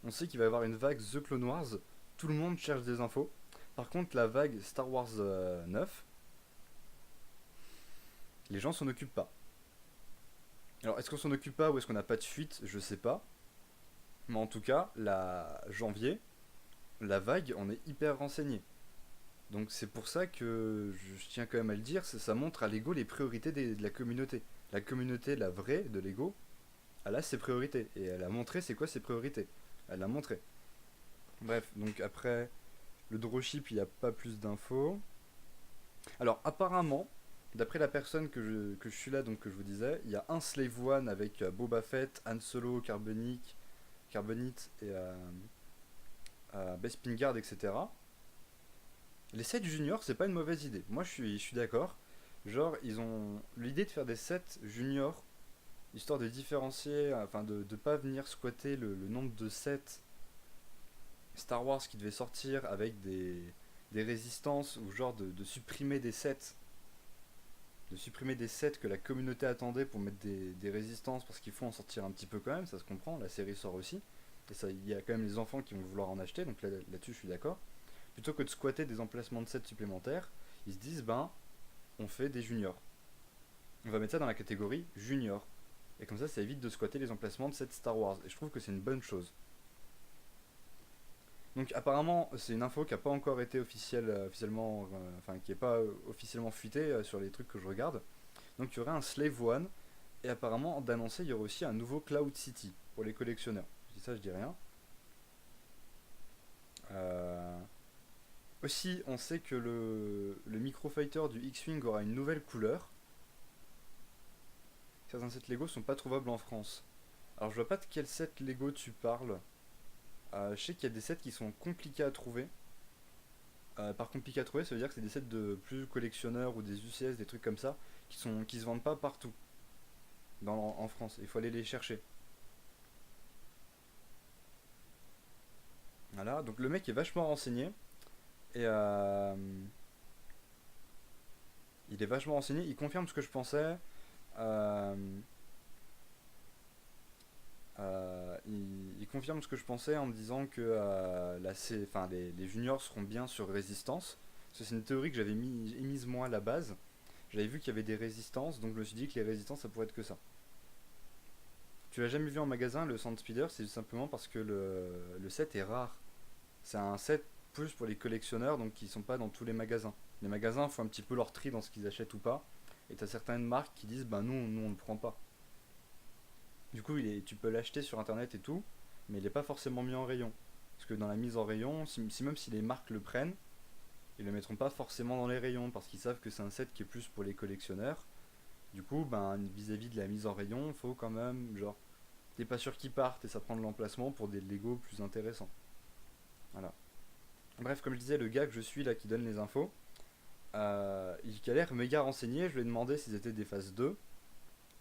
[SPEAKER 1] On sait qu'il va y avoir une vague The Clone Wars, tout le monde cherche des infos. Par contre, la vague Star Wars 9, les gens s'en occupent pas. Alors, est-ce qu'on s'en occupe pas ou est-ce qu'on n'a pas de fuite? Je sais pas. Mais en tout cas, la janvier, la vague, on est hyper renseigné. Donc c'est pour ça que je tiens quand même à le dire, ça montre à Lego les priorités de la communauté. La communauté, la vraie de Lego, elle a ses priorités. Et elle a montré c'est quoi ses priorités. Elle l'a montré. Bref, donc après le dropship, il n'y a pas plus d'infos. Alors apparemment, d'après la personne que je suis là, donc que je vous disais, il y a un Slave One avec Boba Fett, Han Solo, Carbonite et Bespin Guard, etc. Les sets juniors, c'est pas une mauvaise idée. Moi, je suis d'accord. Genre, ils ont l'idée de faire des sets juniors, histoire de différencier, enfin de pas venir squatter le nombre de sets Star Wars qui devaient sortir avec des résistances, ou genre de supprimer des sets. De supprimer des sets que la communauté attendait pour mettre des résistances, parce qu'il faut en sortir un petit peu quand même, ça se comprend, la série sort aussi. Et il y a quand même les enfants qui vont vouloir en acheter, donc là-dessus je suis d'accord. Plutôt que de squatter des emplacements de sets supplémentaires, ils se disent, ben, on fait des juniors. On va mettre ça dans la catégorie junior. Et comme ça évite de squatter les emplacements de sets Star Wars. Et je trouve que c'est une bonne chose. Donc apparemment, c'est une info qui n'a pas encore été officiellement, enfin qui n'est pas officiellement fuitée sur les trucs que je regarde. Donc il y aurait un Slave One, et apparemment d'annoncer il y aurait aussi un nouveau Cloud City pour les collectionneurs. Je dis ça, je dis rien. Euh, Aussi, on sait que le Microfighter du X-Wing aura une nouvelle couleur. Certains sets Lego sont pas trouvables en France. Alors je vois pas de quel set Lego tu parles. Je sais qu'il y a des sets qui sont compliqués à trouver. Par compliqué à trouver, ça veut dire que c'est des sets de plus collectionneurs ou des UCS, des trucs comme ça, qui se vendent pas partout en France. Il faut aller les chercher. Voilà, donc le mec est vachement renseigné. Et il est vachement renseigné, il confirme ce que je pensais. Euh, il confirme ce que je pensais en me disant que les juniors seront bien sur résistance. Parce que c'est une théorie que j'avais émise moi à la base. J'avais vu qu'il y avait des résistances, donc je me suis dit que les résistances ça pourrait être que ça. Tu l'as jamais vu en magasin, le Sand Speeder, c'est simplement parce que le set est rare. C'est un set plus pour les collectionneurs, donc qui sont pas dans tous les magasins. Les magasins font un petit peu leur tri dans ce qu'ils achètent ou pas. Et t'as certaines marques qui disent bah nous on ne prend pas. Du coup tu peux l'acheter sur internet et tout, mais il n'est pas forcément mis en rayon. Parce que dans la mise en rayon, même si les marques le prennent, ils le mettront pas forcément dans les rayons parce qu'ils savent que c'est un set qui est plus pour les collectionneurs. Du coup, ben vis-à-vis de la mise en rayon, faut quand même genre t'es pas sûr qu'ils partent et ça prend de l'emplacement pour des Lego plus intéressants. Voilà. Bref, comme je disais, le gars que je suis là qui donne les infos, il a l'air méga renseigné. Je lui ai demandé s'ils étaient des phases 2.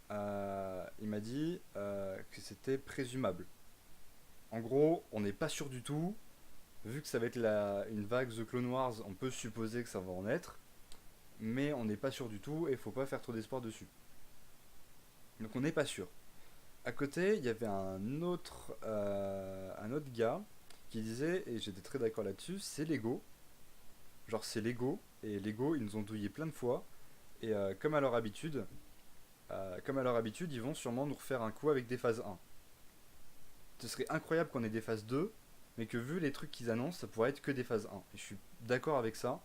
[SPEAKER 1] Il m'a dit que c'était présumable. En gros, on n'est pas sûr du tout. Vu que ça va être une vague The Clone Wars, on peut supposer que ça va en être. Mais on n'est pas sûr du tout et il faut pas faire trop d'espoir dessus. Donc on n'est pas sûr. À côté, il y avait un autre gars qui disait, et j'étais très d'accord là-dessus, c'est Lego. Genre c'est Lego, et Lego ils nous ont douillé plein de fois. Et comme à leur habitude, ils vont sûrement nous refaire un coup avec des phases 1. Ce serait incroyable qu'on ait des phases 2, mais que vu les trucs qu'ils annoncent, ça pourrait être que des phases 1. Et je suis d'accord avec ça.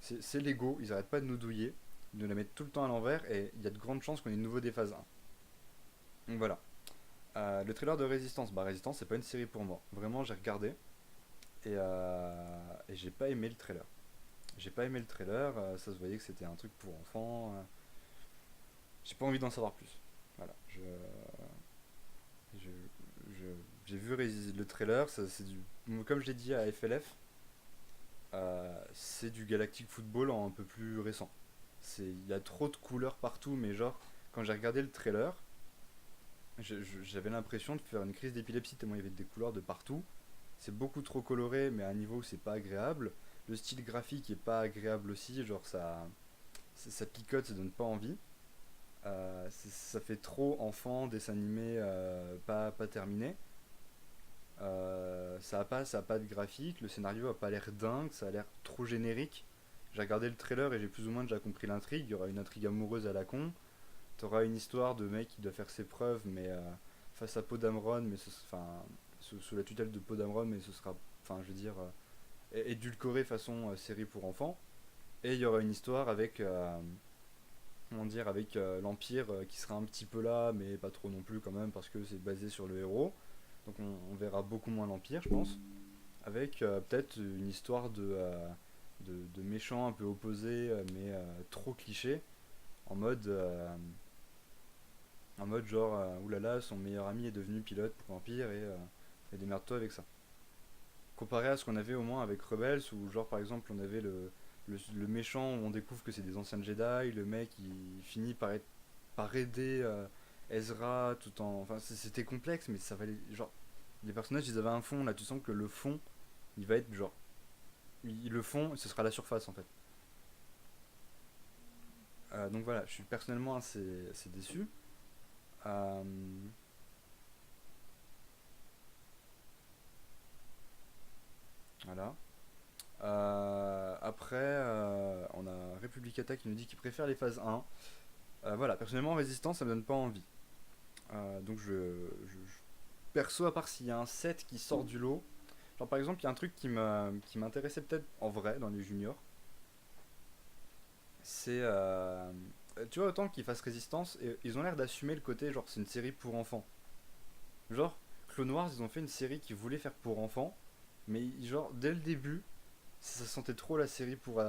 [SPEAKER 1] C'est Lego, ils arrêtent pas de nous douiller, de nous la mettre tout le temps à l'envers, et il y a de grandes chances qu'on ait de nouveau des phases 1. Donc voilà. Le trailer de Résistance, bah Résistance c'est pas une série pour moi. Vraiment j'ai regardé et j'ai pas aimé le trailer. J'ai pas aimé le trailer, ça se voyait que c'était un truc pour enfants. J'ai pas envie d'en savoir plus. Voilà, je, j'ai vu le trailer, comme je l'ai dit à FLF, c'est du Galactic Football en un peu plus récent. Il y a trop de couleurs partout, mais genre, quand j'ai regardé le trailer, j'avais l'impression de faire une crise d'épilepsie tellement il y avait des couleurs de partout. C'est beaucoup trop coloré, mais à un niveau où c'est pas agréable. Le style graphique est pas agréable aussi, genre ça picote, ça donne pas envie. Ça fait trop enfant, dessin animé pas terminé. Ça a pas de graphique, le scénario a pas l'air dingue, ça a l'air trop générique. J'ai regardé le trailer et j'ai plus ou moins déjà compris l'intrigue. Il y aura une intrigue amoureuse à la con. T'auras une histoire de mec qui doit faire ses preuves, mais face à Poe Dameron, mais sous la tutelle de Poe Dameron, mais ce sera, enfin, je veux dire, édulcoré façon série pour enfants. Et il y aura une histoire avec, comment dire, avec l'Empire qui sera un petit peu là, mais pas trop non plus quand même, parce que c'est basé sur le héros. Donc on verra beaucoup moins l'Empire, je pense. Avec peut-être une histoire de méchants un peu opposés, mais trop cliché, en mode, en mode genre, oulala, son meilleur ami est devenu pilote pour l'Empire et démerde-toi avec ça. Comparé à ce qu'on avait au moins avec Rebels, où genre par exemple on avait le méchant où on découvre que c'est des anciens Jedi, le mec il finit par aider Ezra tout en. Enfin c'était complexe, mais ça valait. Genre, les personnages ils avaient un fond, là tu sens que le fond il va être genre. Le fond, ce sera la surface en fait. Donc voilà, je suis personnellement assez déçu. Euh, voilà. Après, on a Republicata qui nous dit qu'il préfère les phases 1. Voilà, personnellement, Résistance, ça me donne pas envie. Donc perso, à part s'il y a un set qui sort du lot, genre par exemple, il y a un truc qui m'intéressait peut-être en vrai dans les juniors, c'est tu vois, autant qu'ils fassent Résistance, et ils ont l'air d'assumer le côté genre c'est une série pour enfants. Genre Clone Wars, ils ont fait une série qu'ils voulaient faire pour enfants, mais genre dès le début, ça sentait trop la série pour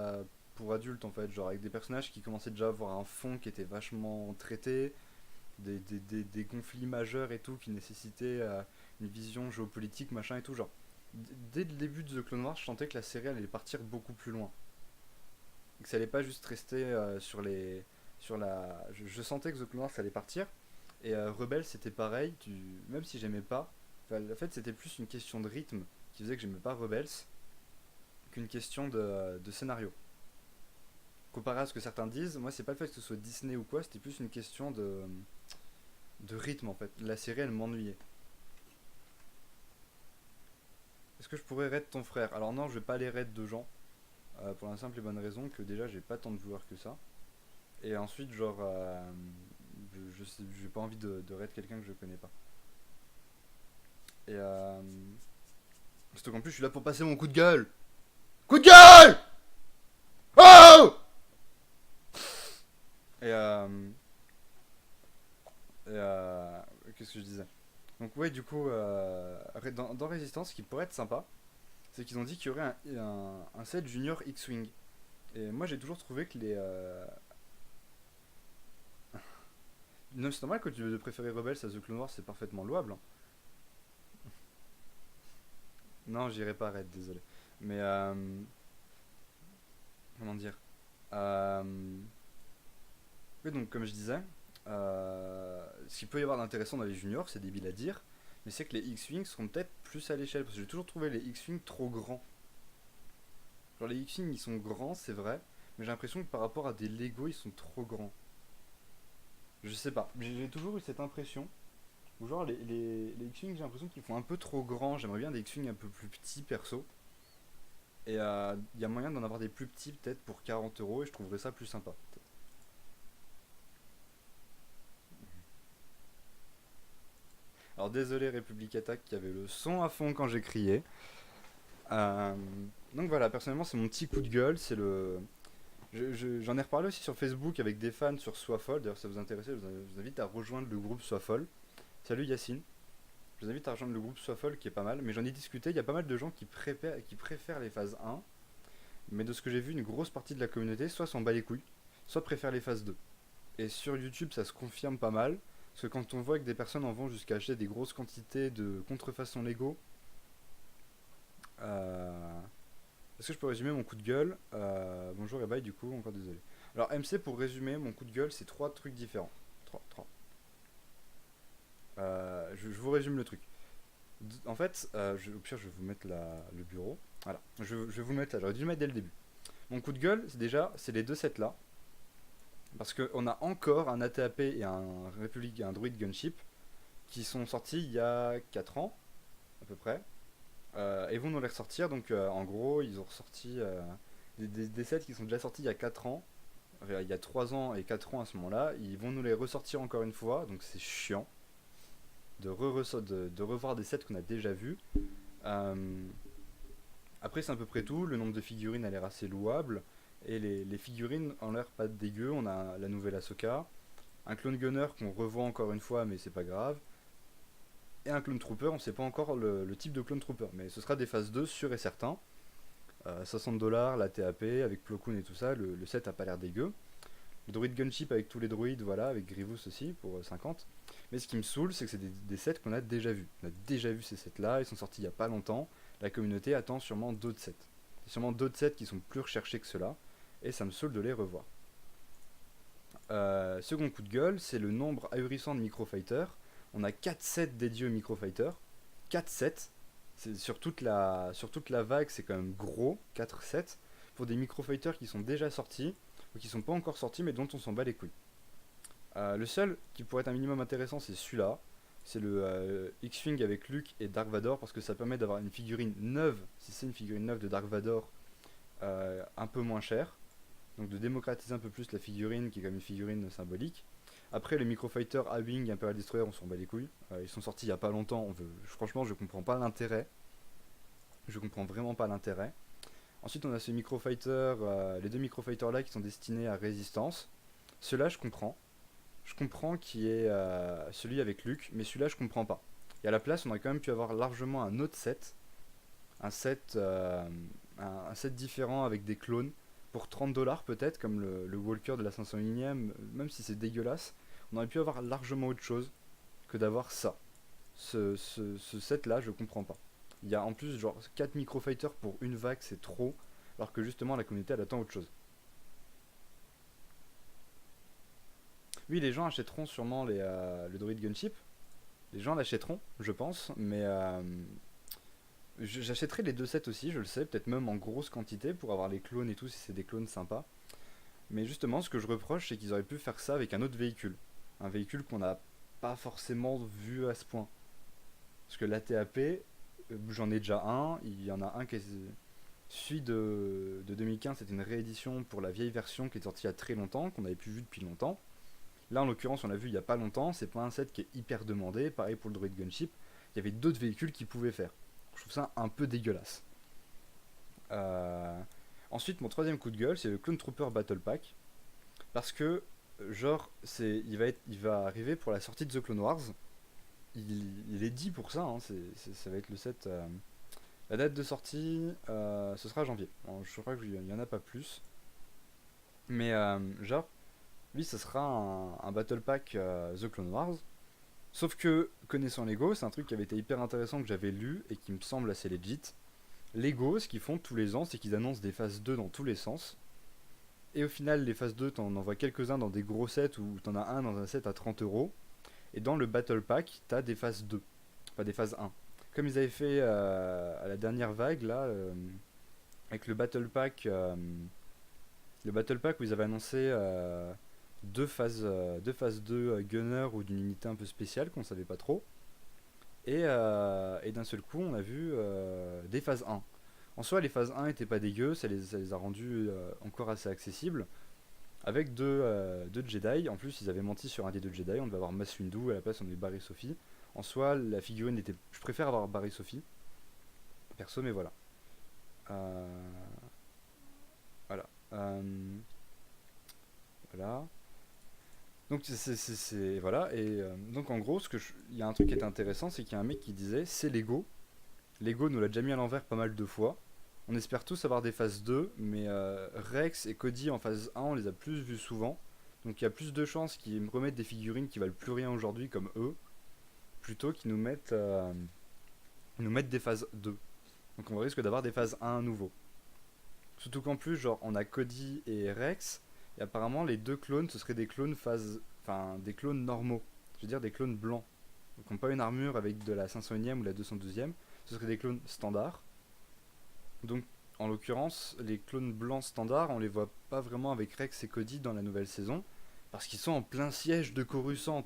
[SPEAKER 1] adultes en fait, genre avec des personnages qui commençaient déjà à avoir un fond qui était vachement traité, des conflits majeurs et tout qui nécessitaient une vision géopolitique, machin et tout. Genre, dès le début de The Clone Wars, je sentais que la série allait partir beaucoup plus loin. Et que ça allait pas juste rester sur les. Sur la... je sentais que The Clone Wars allait partir. Et Rebels, c'était pareil, même si j'aimais pas. Enfin, en fait, c'était plus une question de rythme qui faisait que j'aimais pas Rebels qu'une question de scénario. Comparé à ce que certains disent, moi, c'est pas le fait que ce soit Disney ou quoi, c'était plus une question de rythme en fait. La série, elle m'ennuyait. Est-ce que je pourrais raid ton frère? Alors non, je vais pas les raid de gens. Pour la simple et bonne raison que déjà j'ai pas tant de joueurs que ça. Et ensuite, genre, j'ai pas envie de raid quelqu'un que je connais pas. Et surtout qu'en plus, je suis là pour passer mon coup de gueule. Coup de gueule. Oh. Et qu'est-ce que je disais? Donc ouais, du coup, dans Résistance, ce qui pourrait être sympa, c'est qu'ils ont dit qu'il y aurait un set Junior X-Wing. Et moi, j'ai toujours trouvé que les, non, c'est normal que tu veux préférer Rebels à The Clone Wars, c'est parfaitement louable, hein. Non, j'irai pas Red, désolé. Mais comment dire? euh, Oui, donc comme je disais, ce qu'il peut y avoir d'intéressant dans les juniors, c'est débile à dire, mais c'est que les X-Wing seront peut-être plus à l'échelle, parce que j'ai toujours trouvé les X-Wing trop grands. Genre les X-Wing ils sont grands, c'est vrai, mais j'ai l'impression que par rapport à des Lego, ils sont trop grands. Je sais pas, j'ai toujours eu cette impression. Ou genre les X-Wing, j'ai l'impression qu'ils font un peu trop grands. J'aimerais bien des X-Wing un peu plus petits perso. Et il y a moyen d'en avoir des plus petits peut-être pour 40 € et je trouverais ça plus sympa. Alors désolé République Attack qui avait le son à fond quand j'ai crié. Euh, donc voilà, personnellement c'est mon petit coup de gueule. C'est le. J'en ai reparlé aussi sur Facebook avec des fans sur Soifol. D'ailleurs, si ça vous intéresse, je vous invite à rejoindre le groupe Soifol. Salut Yacine. Je vous invite à rejoindre le groupe Soifol qui est pas mal. Mais j'en ai discuté, il y a pas mal de gens qui préfèrent les phases 1. Mais de ce que j'ai vu, une grosse partie de la communauté soit s'en bat les couilles, soit préfère les phases 2. Et sur YouTube, ça se confirme pas mal. Parce que quand on voit que des personnes en vont jusqu'à acheter des grosses quantités de contrefaçons Lego, euh, est-ce que je peux résumer mon coup de gueule? Bonjour et bye du coup, encore désolé. Alors MC, pour résumer, mon coup de gueule, c'est trois trucs différents. Trois. Je vous résume le truc. En fait, au pire, je vais vous mettre le bureau. Voilà, je vais vous le mettre là, j'aurais dû le mettre dès le début. Mon coup de gueule, c'est les deux sets là. Parce qu'on a encore un ATAP et un Droid Gunship qui sont sortis il y a 4 ans, à peu près. Et vont nous les ressortir. Donc, en gros, ils ont ressorti des sets qui sont déjà sortis il y a 4 ans. Il y a 3 ans et 4 ans à ce moment-là. Ils vont nous les ressortir encore une fois. Donc, c'est chiant de revoir des sets qu'on a déjà vus. Euh, Après, c'est à peu près tout. Le nombre de figurines a l'air assez louable. Et les figurines ont l'air pas dégueu. On a la nouvelle Ahsoka, un clone gunner qu'on revoit encore une fois, mais c'est pas grave. Et un clone trooper, on sait pas encore le type de clone trooper, mais ce sera des phases 2 sûr et certain. 60 $, la TAP avec Plo Koon et tout ça, le set a pas l'air dégueu. Le droid gunship avec tous les droïdes, voilà, avec Grievous aussi pour 50. Mais ce qui me saoule, c'est que c'est des sets qu'on a déjà vus. On a déjà vu ces sets là, ils sont sortis il y a pas longtemps. La communauté attend sûrement d'autres sets. Il y a sûrement d'autres sets qui sont plus recherchés que ceux-là, et ça me saoule de les revoir. Second coup de gueule, c'est le nombre ahurissant de microfighters. On a 4 sets dédiés aux microfighters. 4 sets. Sur toute la vague, c'est quand même gros, 4 sets. Pour des microfighters qui sont déjà sortis, ou qui sont pas encore sortis, mais dont on s'en bat les couilles. Le seul qui pourrait être un minimum intéressant, c'est celui-là. C'est le X-Wing avec Luke et Dark Vador, parce que ça permet d'avoir une figurine neuve, si c'est une figurine neuve de Dark Vador, un peu moins cher. Donc de démocratiser un peu plus la figurine qui est comme une figurine symbolique. Après les Microfighter, A-Wing, Imperial Destroyer, on s'en bat les couilles. Ils sont sortis il y a pas longtemps, franchement je comprends pas l'intérêt. Je comprends vraiment pas l'intérêt. Ensuite on a ce Microfighter, les deux Microfighter là qui sont destinés à résistance. Ceux-là je comprends. Je comprends qui est celui avec Luke, mais celui-là je comprends pas. Et à la place on aurait quand même pu avoir largement un autre set. Un set, un set différent avec des clones pour 30 $ peut-être, comme le Walker de la 501ème, même si c'est dégueulasse, on aurait pu avoir largement autre chose que d'avoir ça. Ce set là, je comprends pas. Il y a en plus genre 4 microfighters pour une vague, c'est trop, alors que justement la communauté elle attend autre chose. Oui, les gens achèteront sûrement le Droid Gunship. Les gens l'achèteront, je pense, mais j'achèterai les deux sets aussi, je le sais, peut-être même en grosse quantité pour avoir les clones et tout si c'est des clones sympas. Mais justement, ce que je reproche, c'est qu'ils auraient pu faire ça avec un autre véhicule. Un véhicule qu'on n'a pas forcément vu à ce point. Parce que l'ATAP, j'en ai déjà un. Il y en a un qui est. Celui de 2015, c'était une réédition pour la vieille version qui est sortie il y a très longtemps, qu'on avait plus vu depuis longtemps. Là, en l'occurrence, on l'a vu il y a pas longtemps. C'est pas un set qui est hyper demandé. Pareil pour le Droid Gunship. Il y avait d'autres véhicules qui pouvaient faire. Je trouve ça un peu dégueulasse. Euh, Ensuite, mon troisième coup de gueule, c'est le Clone Trooper Battle Pack. Parce que, genre, il va arriver pour la sortie de The Clone Wars. Il est dit pour ça, hein, ça va être le set. La date de sortie, ce sera janvier. Alors, je crois qu'il n'y en a pas plus. Mais, genre, lui, ce sera un Battle Pack The Clone Wars. Sauf que, connaissant Lego, c'est un truc qui avait été hyper intéressant que j'avais lu et qui me semble assez legit. Lego, ce qu'ils font tous les ans, c'est qu'ils annoncent des phases 2 dans tous les sens. Et au final, les phases 2, t'en envoies quelques-uns dans des gros sets ou t'en as un dans un set à 30 €. Et dans le Battle Pack, t'as des phases 2, pas des phases 1. Comme ils avaient fait à la dernière vague, là, avec le Battle Pack où ils avaient annoncé deux phases 2 Gunner ou d'une unité un peu spéciale qu'on savait pas trop. Et d'un seul coup, on a vu des phases 1. En soi, les phases 1 étaient pas dégueu, ça les a rendus encore assez accessibles. Avec deux Jedi, en plus ils avaient menti sur un des deux Jedi, on devait avoir Mace Windu, à la place on avait Barry Sophie. En soi, la figurine était. Je préfère avoir Barry Sophie, perso, mais voilà. Euh, voilà. Voilà. Donc voilà, et donc en gros, il y a un truc qui était intéressant, c'est qu'il y a un mec qui disait c'est Lego. Lego nous l'a déjà mis à l'envers pas mal de fois. On espère tous avoir des phases 2, mais Rex et Cody en phase 1, on les a plus vus souvent. Donc il y a plus de chances qu'ils me remettent des figurines qui valent plus rien aujourd'hui comme eux, plutôt qu'ils nous mettent des phases 2. Donc on risque d'avoir des phases 1 à nouveau. Surtout qu'en plus, genre, on a Cody et Rex, et apparemment les deux clones, ce seraient des clones phase. Enfin, des clones normaux. Je veux dire des clones blancs. Donc on n'a pas une armure avec de la 501ème ou la 212ème, ce seraient des clones standards. Donc, en l'occurrence, les clones blancs standards, on les voit pas vraiment avec Rex et Cody dans la nouvelle saison, parce qu'ils sont en plein siège de Coruscant.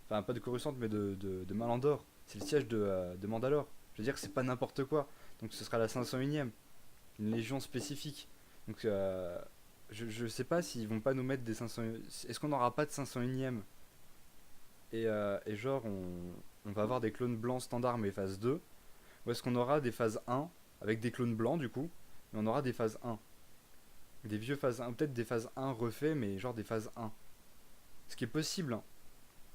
[SPEAKER 1] Enfin, pas de Coruscant, mais de Malandor. C'est le siège de Mandalore. Je veux dire, c'est pas n'importe quoi. Donc, ce sera la 501ème, une légion spécifique. Donc, je sais pas s'ils vont pas nous mettre des 500. Est-ce qu'on n'aura pas de 501ème et genre, on va avoir des clones blancs standards, mais phase 2. Ou est-ce qu'on aura des phases 1 avec des clones blancs du coup, mais on aura des phases 1. Des vieux phases 1, peut-être des phases 1 refaits, mais genre des phases 1. Ce qui est possible, hein.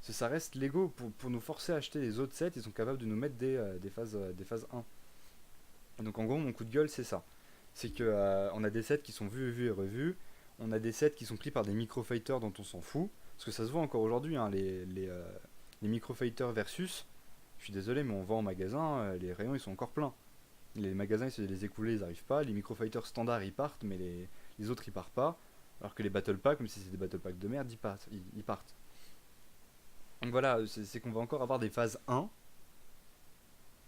[SPEAKER 1] Ça reste Lego, pour nous forcer à acheter les autres sets, ils sont capables de nous mettre des phases 1. Et donc en gros, mon coup de gueule, c'est ça. C'est que on a des sets qui sont vus et revus, on a des sets qui sont pris par des microfighters dont on s'en fout, parce que ça se voit encore aujourd'hui, hein, les microfighters versus, je suis désolé, mais on vend en magasin, les rayons ils sont encore pleins. Les magasins, ils se les écouler, ils arrivent pas. Les microfighters standards, ils partent, mais les autres, ils partent pas. Alors que les battle packs, même si c'est des battle packs de merde, ils partent. Donc voilà, c'est qu'on va encore avoir des phases 1.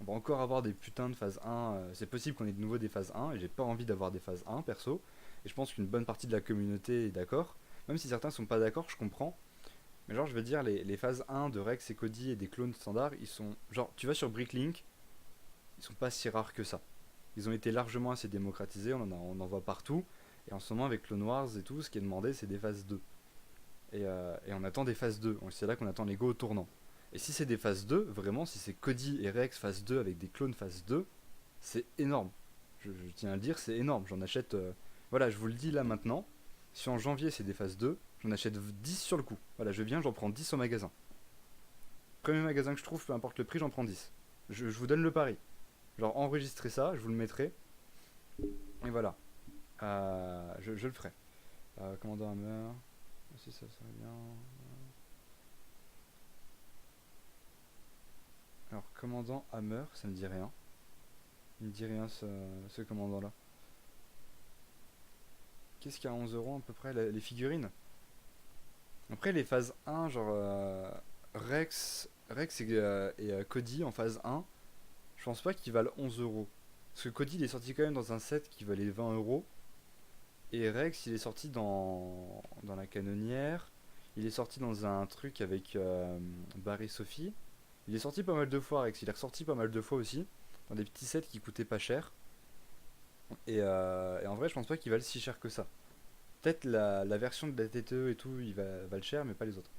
[SPEAKER 1] On va encore avoir des putains de phases 1. C'est possible qu'on ait de nouveau des phases 1, et j'ai pas envie d'avoir des phases 1, perso. Et je pense qu'une bonne partie de la communauté est d'accord. Même si certains sont pas d'accord, je comprends. Mais genre, je veux dire, les phases 1 de Rex et Cody et des clones standards, ils sont. Genre, tu vas sur Bricklink, ils sont pas si rares que ça. Ils ont été largement assez démocratisés, on en voit partout. Et en ce moment, avec Clone Wars et tout, ce qui est demandé, c'est des phases 2. Et on attend des phases 2. C'est là qu'on attend les go au tournant. Et si c'est des phases 2, vraiment, si c'est Cody et Rex phase 2 avec des clones phase 2, c'est énorme. Je tiens à le dire, c'est énorme. J'en achète. Voilà, je vous le dis là maintenant. Si en janvier c'est des phases 2, j'en achète 10 sur le coup. Voilà, je viens, j'en prends 10 au magasin. Premier magasin que je trouve, peu importe le prix, j'en prends 10. Je vous donne le pari. Genre, enregistrez ça, je vous le mettrai. Et voilà. Je le ferai. Commandant Hammer. Si ça serait bien. Alors, commandant Hammer, ça me dit rien. Il me dit rien ce commandant-là. Qu'est-ce qu'il y a à 11 euros à peu près les figurines. Après, les phases 1, genre Rex et Cody en phase 1, je pense pas qu'ils valent 11 euros. Parce que Cody il est sorti quand même dans un set qui valait 20 euros. Et Rex il est sorti dans la canonnière. Il est sorti dans un truc avec Barry Sophie. Il est sorti pas mal de fois Rex. Il est ressorti pas mal de fois aussi. Dans des petits sets qui coûtaient pas cher. Et en vrai, je pense pas qu'ils valent si cher que ça. Peut-être la version de la TTE et tout, il va le cher, mais pas les autres.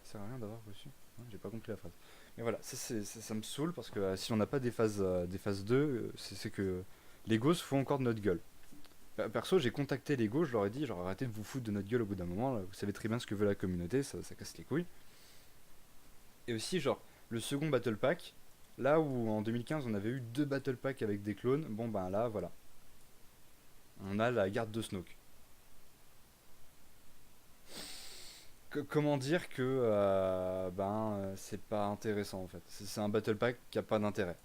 [SPEAKER 1] Ça sert à rien d'avoir reçu. Ouais, j'ai pas compris la phrase. Mais voilà, ça me saoule parce que si on n'a pas des phases 2, c'est que les gosses font encore de notre gueule. Perso, j'ai contacté les gosses, je leur ai dit, genre arrêtez de vous foutre de notre gueule au bout d'un moment, là, vous savez très bien ce que veut la communauté, ça casse les couilles. Et aussi, genre, le second Battle Pack, là où en 2015 on avait eu deux Battle Pack avec des clones, bon ben là, voilà. On a la garde de Snoke. Comment dire que c'est pas intéressant en fait. C'est un battle pack qui a pas d'intérêt.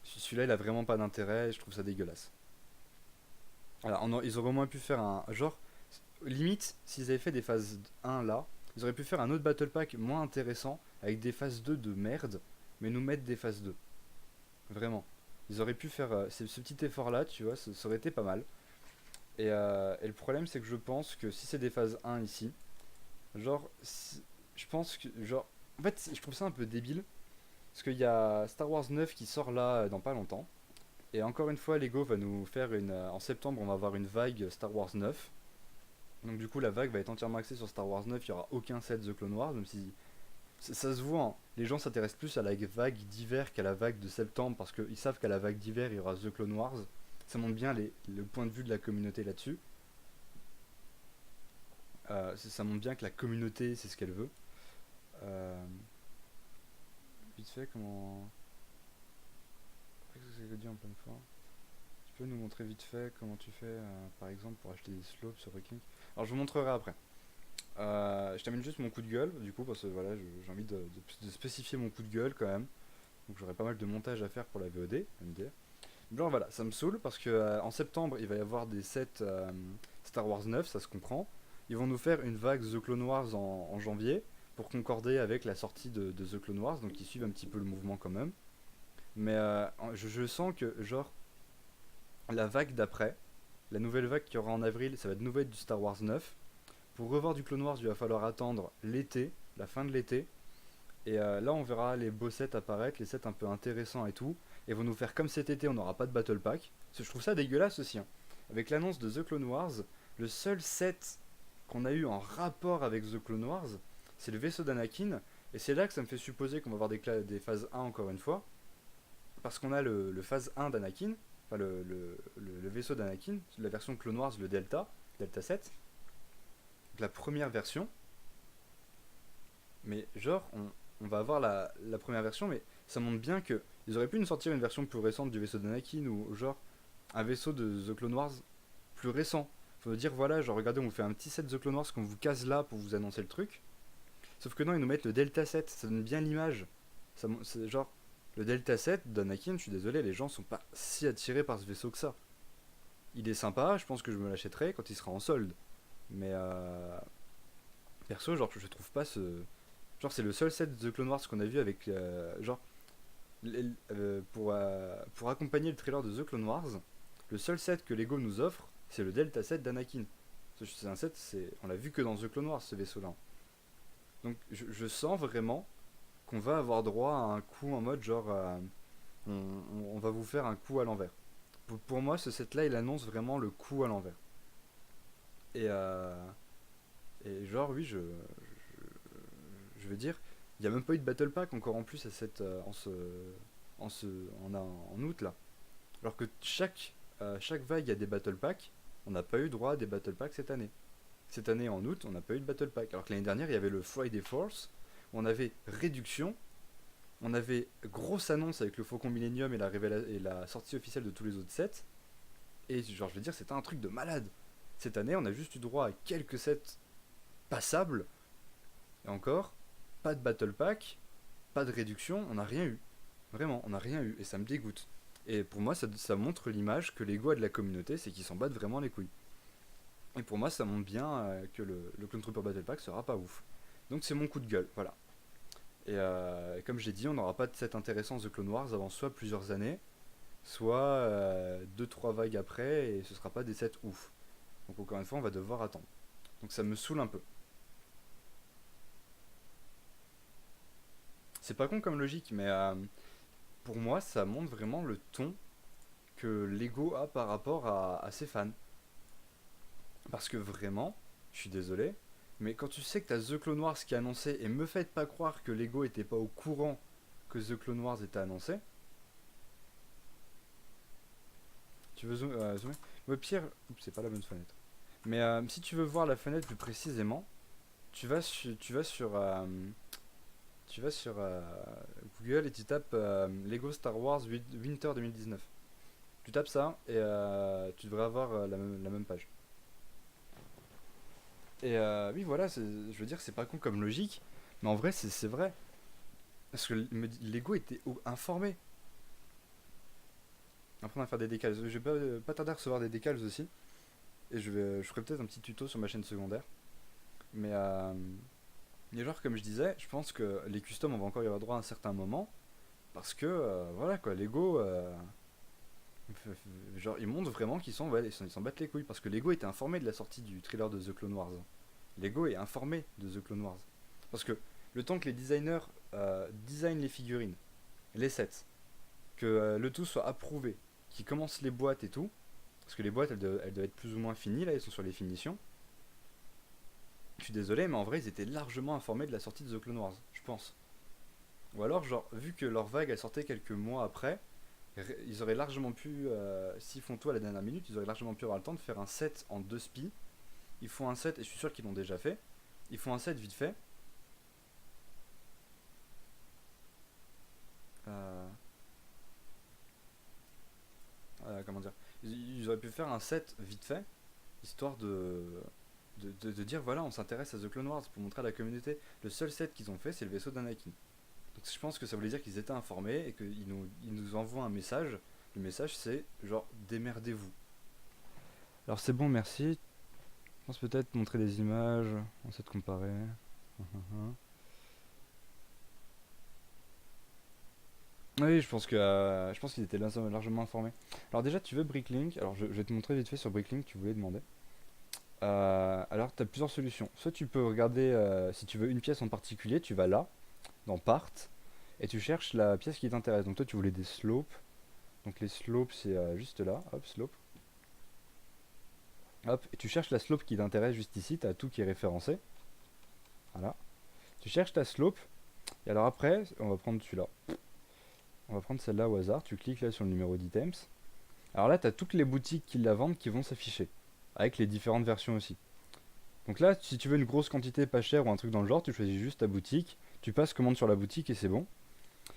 [SPEAKER 1] Celui-là il a vraiment pas d'intérêt et je trouve ça dégueulasse. Alors ils auraient au moins pu faire un genre limite s'ils avaient fait des phases 1 là, ils auraient pu faire un autre battle pack moins intéressant avec des phases 2 de merde, mais nous mettre des phases 2. Vraiment. Ils auraient pu faire ce petit effort là, tu vois, ça aurait été pas mal. Et le problème c'est que je pense que si c'est des phases 1 ici, genre, je pense que, genre, en fait, je trouve ça un peu débile. Parce qu'il y a Star Wars 9 qui sort là dans pas longtemps. Et encore une fois, Lego va nous faire une. En septembre, on va avoir une vague Star Wars 9. Donc, du coup, la vague va être entièrement axée sur Star Wars 9. Il n'y aura aucun set The Clone Wars, même si. Ça se voit, hein. Les gens s'intéressent plus à la vague d'hiver qu'à la vague de septembre parce qu'ils savent qu'à la vague d'hiver, il y aura The Clone Wars. Ça montre bien le point de vue de la communauté là-dessus. Ça montre bien que la communauté, c'est ce qu'elle veut. Euh, Vite fait, comment. Qu'est-ce que ça dit en pleine fois. Tu peux nous montrer vite fait comment tu fais, par exemple, pour acheter des slopes sur Reclink. Alors, je vous montrerai après. Je termine juste mon coup de gueule, du coup, parce que voilà, j'ai envie de spécifier mon coup de gueule quand même. Donc, j'aurai pas mal de montage à faire pour la VOD, MDR. Genre, voilà, ça me saoule parce que en septembre, il va y avoir des sets Star Wars 9, ça se comprend. Ils vont nous faire une vague The Clone Wars en janvier pour concorder avec la sortie de The Clone Wars, donc ils suivent un petit peu le mouvement quand même. Mais je sens que, genre, la vague d'après, la nouvelle vague qu'il y aura en avril, ça va de nouvelle du Star Wars 9. Pour revoir du Clone Wars, il va falloir attendre l'été, la fin de l'été. Et là, on verra les beaux sets apparaître, les sets un peu intéressants et tout. Et vont nous faire comme cet été, on n'aura pas de Battle Pack. Parce que je trouve ça dégueulasse aussi, hein. Avec l'annonce de The Clone Wars, le seul set qu'on a eu en rapport avec The Clone Wars, c'est le vaisseau d'Anakin. Et c'est là que ça me fait supposer qu'on va avoir des phases 1 encore une fois. Parce qu'on a le phase 1 d'Anakin, enfin le vaisseau d'Anakin, la version Clone Wars, le Delta 7, donc la première version. Mais genre, on va avoir la première version, mais ça montre bien que ils auraient pu nous sortir une version plus récente du vaisseau d'Anakin ou genre un vaisseau de The Clone Wars plus récent. Faut dire voilà, genre regardez, on vous fait un petit set The Clone Wars qu'on vous case là pour vous annoncer le truc. Sauf que non, ils nous mettent le Delta 7, ça donne bien l'image. C'est genre le Delta 7 d'Anakin, je suis désolé, les gens sont pas si attirés par ce vaisseau que ça. Il est sympa, je pense que je me l'achèterai quand il sera en solde. Mais perso, genre je trouve pas ce. Genre c'est le seul set de The Clone Wars qu'on a vu avec. Genre. Pour accompagner le trailer de The Clone Wars, le seul set que Lego nous offre, c'est le Delta 7 d'Anakin. C'est un set, on l'a vu que dans The Clone Wars ce vaisseau là. Donc je sens vraiment qu'on va avoir droit à un coup en mode genre on va vous faire un coup à l'envers. Pour moi, ce set là il annonce vraiment le coup à l'envers. Et, et genre, oui, je veux dire, il n'y a même pas eu de Battle Pack encore en plus à en, ce, en août là. Alors que chaque vague, il y a des Battle Packs, on n'a pas eu droit à des Battle Packs cette année. Cette année en août, on n'a pas eu de Battle Pack. Alors que l'année dernière, il y avait le Friday Force, où on avait réduction, on avait grosse annonce avec le Faucon Millennium et et la sortie officielle de tous les autres sets. Et genre, je veux dire, c'était un truc de malade. Cette année, on a juste eu droit à quelques sets passables, et encore, pas de Battle Pack, pas de réduction, on n'a rien eu. Vraiment, on n'a rien eu, et ça me dégoûte. Et pour moi, ça montre l'image que l'ego a de la communauté, c'est qu'ils s'en battent vraiment les couilles. Et pour moi, ça montre bien que le Clone Trooper Battle Pack sera pas ouf. Donc c'est mon coup de gueule, voilà. Et comme j'ai dit, on n'aura pas de set intéressant The Clone Wars avant soit plusieurs années, soit deux trois vagues après, et ce sera pas des sets ouf. Donc encore une fois, on va devoir attendre. Donc ça me saoule un peu. C'est pas con comme logique, mais pour moi, ça montre vraiment le ton que l'ego a par rapport à ses fans. Parce que vraiment, je suis désolé, mais quand tu sais que t'as The Clone Wars qui est annoncé, et me faites pas croire que l'ego était pas au courant que The Clone Wars était annoncé, tu veux zoomer. Au pire, oups, c'est pas la bonne fenêtre. Mais si tu veux voir la fenêtre plus précisément, tu vas sur Google et tu tapes Lego Star Wars Winter 2019. Tu tapes ça et tu devrais avoir la même page. Et oui, voilà, je veux dire, c'est pas con comme logique, mais en vrai, c'est vrai. Parce que Lego était informé. Après, on va faire des décals. Je vais pas tarder à recevoir des décals aussi. Et je ferai peut-être un petit tuto sur ma chaîne secondaire. Mais, genre, comme je disais, je pense que les customs, on va encore y avoir droit à un certain moment. Parce que, voilà quoi, Lego, genre, ils montrent vraiment ils s'en battent les couilles. Parce que Lego était informé de la sortie du trailer de The Clone Wars. Lego est informé de The Clone Wars. Parce que le temps que les designers designent les figurines, les sets, que le tout soit approuvé, qu'ils commencent les boîtes et tout, parce que les boîtes elles doivent être plus ou moins finies, là, elles sont sur les finitions. Je suis désolé, mais en vrai, ils étaient largement informés de la sortie de The Clone Wars, je pense. Ou alors, genre, vu que leur vague elle sortait quelques mois après, ils auraient largement pu, s'ils font tout à la dernière minute, ils auraient largement pu avoir le temps de faire un set en deux spies. Ils font un set, et je suis sûr qu'ils l'ont déjà fait. Ils font un set vite fait. Euh, comment dire, ils auraient pu faire un set vite fait, histoire de dire voilà, on s'intéresse à The Clone Wars pour montrer à la communauté. Le seul set qu'ils ont fait, c'est le vaisseau d'Anakin. Donc je pense que ça voulait dire qu'ils étaient informés et ils nous envoient un message. Le message c'est genre démerdez-vous. Alors c'est bon, merci. Je pense peut-être montrer des images, on sait de comparer. Oui, je pense qu'ils étaient largement informés. Alors déjà, tu veux Bricklink. Alors je vais te montrer vite fait sur Bricklink, tu voulais demander. Alors, tu as plusieurs solutions. Soit tu peux regarder, si tu veux une pièce en particulier, tu vas là, dans Part, et tu cherches la pièce qui t'intéresse. Donc toi, tu voulais des slopes. Donc les slopes, c'est juste là. Hop, slope. Hop, et tu cherches la slope qui t'intéresse juste ici. Tu as tout qui est référencé. Voilà. Tu cherches ta slope. Et alors après, on va prendre celui-là. On va prendre celle-là au hasard. Tu cliques là sur le numéro d'items. Alors là, tu as toutes les boutiques qui la vendent qui vont s'afficher. Avec les différentes versions aussi. Donc là, si tu veux une grosse quantité pas chère ou un truc dans le genre, tu choisis juste ta boutique, tu passes commande sur la boutique et c'est bon.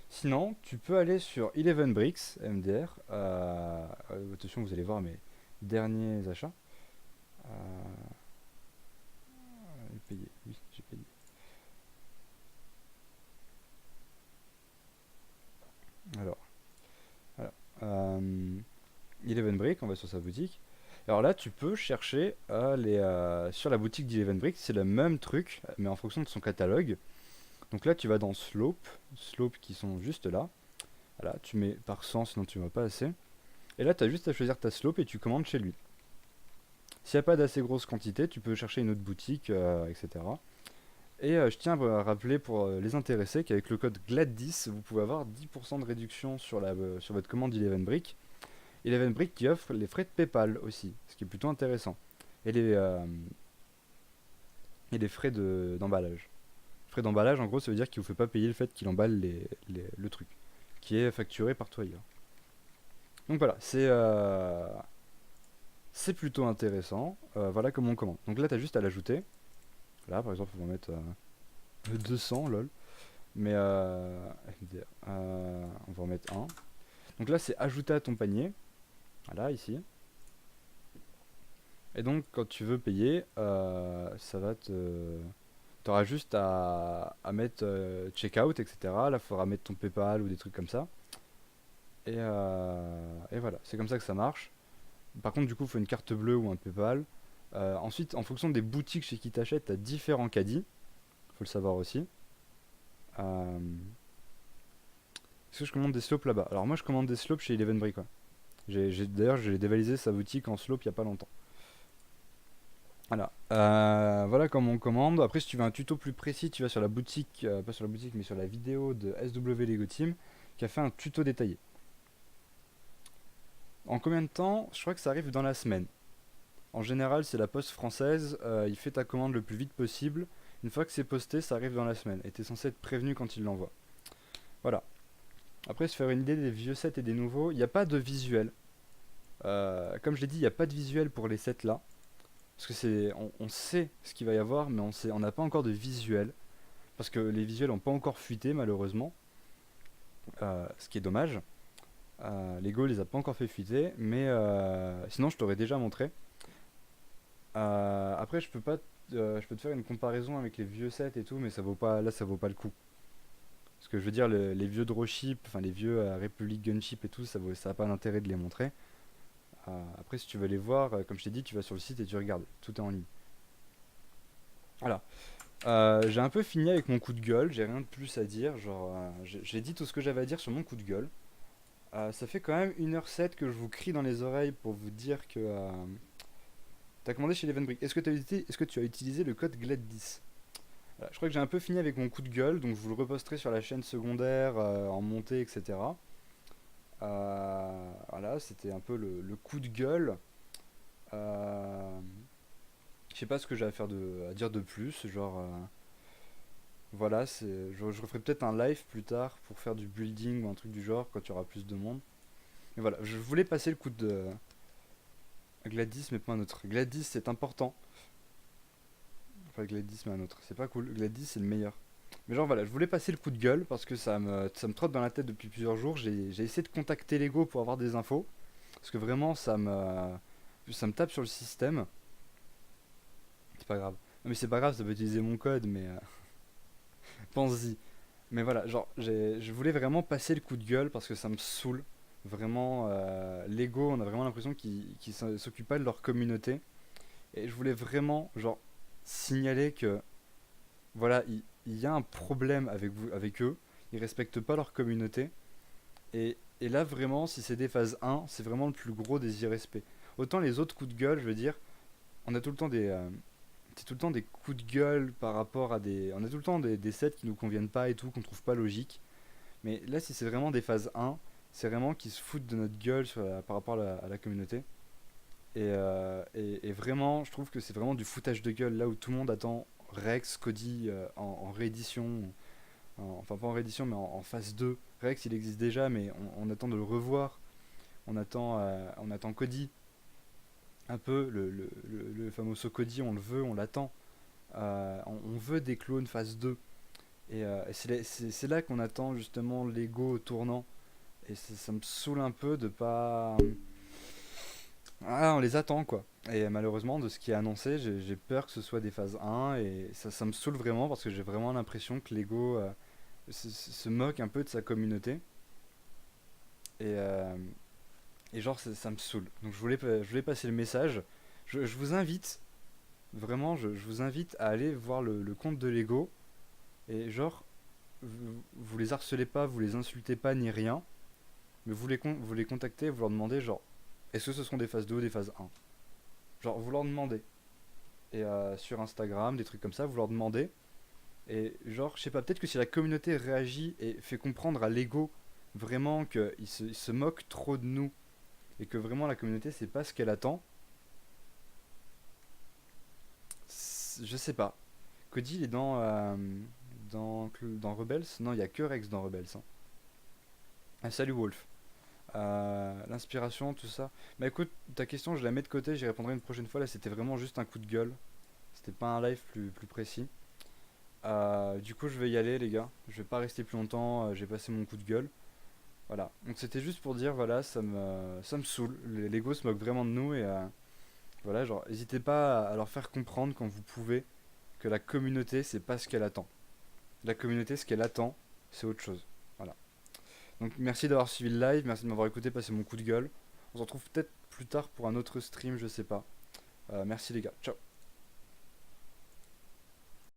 [SPEAKER 1] Sinon, tu peux aller sur 11 Bricks, MDR. Attention, vous allez voir mes derniers achats. Euh, payé, oui, j'ai payé. Alors, voilà. 11 Bricks, on va sur sa boutique. Alors là, tu peux chercher sur la boutique d'11 Bricks, c'est le même truc, mais en fonction de son catalogue. Donc là, tu vas dans Slope qui sont juste là. Voilà, tu mets par 100, sinon tu ne vas pas assez. Et là, tu as juste à choisir ta slope et tu commandes chez lui. S'il n'y a pas d'assez grosse quantité, tu peux chercher une autre boutique, etc. Et je tiens à rappeler pour les intéressés qu'avec le code GLAD10, vous pouvez avoir 10% de réduction sur votre commande Eleven Brick. Eleven Brick qui offre les frais de PayPal aussi, ce qui est plutôt intéressant. Et les frais d'emballage. Frais d'emballage, en gros, ça veut dire qu'il vous fait pas payer le fait qu'il emballe le truc, qui est facturé partout ailleurs. Donc voilà, c'est plutôt intéressant. Voilà comment on commande. Donc là, tu as juste à l'ajouter. Là, par exemple, on va mettre 200, lol. Mais on va en mettre un. Donc là, c'est ajouter à ton panier. Voilà, ici. Et donc, quand tu veux payer, ça va te. T'auras juste à mettre checkout, etc. Là, il faudra mettre ton PayPal ou des trucs comme ça. Et voilà, c'est comme ça que ça marche. Par contre, du coup, il faut une carte bleue ou un PayPal. Ensuite, en fonction des boutiques chez qui t'achètes, t'as différents caddies. Faut le savoir aussi. Euh, Est-ce que je commande des slopes là-bas? Alors moi, je commande des slopes chez Eleven Brick. Ouais. D'ailleurs, j'ai dévalisé sa boutique en slope il y a pas longtemps. Voilà. Voilà comment on commande. Après, si tu veux un tuto plus précis, tu vas sur la boutique, pas sur la boutique, mais sur la vidéo de SW Lego Team, qui a fait un tuto détaillé. En combien de temps? Je crois que ça arrive dans la semaine. En général, c'est la poste française, il fait ta commande le plus vite possible. Une fois que c'est posté, ça arrive dans la semaine. Et t'es censé être prévenu quand il l'envoie. Voilà. Après, se faire une idée des vieux sets et des nouveaux, il n'y a pas de visuel. Comme je l'ai dit, il n'y a pas de visuel pour les sets là. Parce que on sait ce qu'il va y avoir, mais on n'a pas encore de visuel. Parce que les visuels n'ont pas encore fuité, malheureusement. Ce qui est dommage. Lego les a pas encore fait fuiter, mais sinon je t'aurais déjà montré. Après, je peux te faire une comparaison avec les vieux sets et tout, mais ça vaut pas, là ça vaut pas le coup. Parce que je veux dire, les vieux dropship, enfin les vieux Republic Gunship et tout, ça a pas d'intérêt de les montrer. Après, si tu veux les voir, comme je t'ai dit, tu vas sur le site et tu regardes, tout est en ligne. Voilà. J'ai un peu fini avec mon coup de gueule, j'ai rien de plus à dire, genre j'ai dit tout ce que j'avais à dire sur mon coup de gueule. Ça fait quand même 1h07 que je vous crie dans les oreilles pour vous dire que t'as commandé chez Levenbrick. Est-ce que tu as utilisé le code GLAD10? Voilà, je crois que j'ai un peu fini avec mon coup de gueule, donc je vous le reposterai sur la chaîne secondaire, en montée, etc. Voilà, c'était un peu le coup de gueule. Euh, je sais pas ce que j'ai à dire de plus, genre... voilà, je referai peut-être un live plus tard pour faire du building ou un truc du genre quand il y aura plus de monde. Mais voilà, je voulais passer le coup de Gladys, mais pas un autre. Gladys, c'est important. Enfin, Gladys, mais un autre. C'est pas cool. Gladys, c'est le meilleur. Mais genre voilà, je voulais passer le coup de gueule parce que ça me trotte dans la tête depuis plusieurs jours. J'ai essayé de contacter Lego pour avoir des infos. Parce que vraiment, ça me tape sur le système. C'est pas grave. Non, mais c'est pas grave, ça peut utiliser mon code, mais pense-y. Mais voilà, genre, je voulais vraiment passer le coup de gueule parce que ça me saoule. Vraiment, Lego, on a vraiment l'impression qu'ils s'occupent pas de leur communauté. Et je voulais vraiment, genre, signaler que, voilà, il y a un problème avec eux. Ils respectent pas leur communauté. Et là, vraiment, si c'est des phases 1, c'est vraiment le plus gros des irrespects. Autant les autres coups de gueule, je veux dire, on a tout le temps c'est tout le temps des coups de gueule par rapport à des. On a tout le temps des sets qui nous conviennent pas et tout, qu'on trouve pas logique. Mais là, si c'est vraiment des phases 1, c'est vraiment qu'ils se foutent de notre gueule par rapport à la communauté. Et vraiment, je trouve que c'est vraiment du foutage de gueule là où tout le monde attend Rex, Cody en réédition. Enfin, pas en réédition, mais en phase 2. Rex, il existe déjà, mais on attend de le revoir. On attend Cody. Un peu, le fameux Cody, on le veut, on l'attend. On veut des clones phase 2. Et c'est là qu'on attend justement Lego au tournant. Et ça me saoule un peu de pas. Ah, on les attend quoi. Et malheureusement, de ce qui est annoncé, j'ai peur que ce soit des phases 1. Et ça me saoule vraiment parce que j'ai vraiment l'impression que Lego se moque un peu de sa communauté. Et, euh, et genre, ça me saoule. Donc je voulais passer le message. Je vous invite, vraiment, je vous invite à aller voir le compte de Lego. Et genre, vous les harcelez pas, vous les insultez pas ni rien. Mais vous les contactez, vous leur demandez genre, est-ce que ce seront des phases 2 ou des phases 1? Genre, vous leur demandez. Et sur Instagram, des trucs comme ça, vous leur demandez. Et genre, je sais pas, peut-être que si la communauté réagit et fait comprendre à l'ego vraiment il se moque trop de nous et que vraiment la communauté c'est pas ce qu'elle attend, je sais pas. Cody il est dans Rebels? Non, il y a que Rex dans Rebels, hein. Ah, salut Wolf. L'inspiration, tout ça. Bah écoute, ta question je la mets de côté, j'y répondrai une prochaine fois. Là c'était vraiment juste un coup de gueule. C'était pas un live plus précis. Du coup, je vais y aller, les gars. Je vais pas rester plus longtemps. J'ai passé mon coup de gueule. Voilà. Donc, c'était juste pour dire, voilà, ça me saoule. L'ego se moque vraiment de nous. Et voilà, genre, n'hésitez pas à leur faire comprendre quand vous pouvez que la communauté, c'est pas ce qu'elle attend. La communauté, ce qu'elle attend, c'est autre chose. Voilà. Donc, merci d'avoir suivi le live. Merci de m'avoir écouté passer mon coup de gueule. On se retrouve peut-être plus tard pour un autre stream, je sais pas. Merci, les gars. Ciao.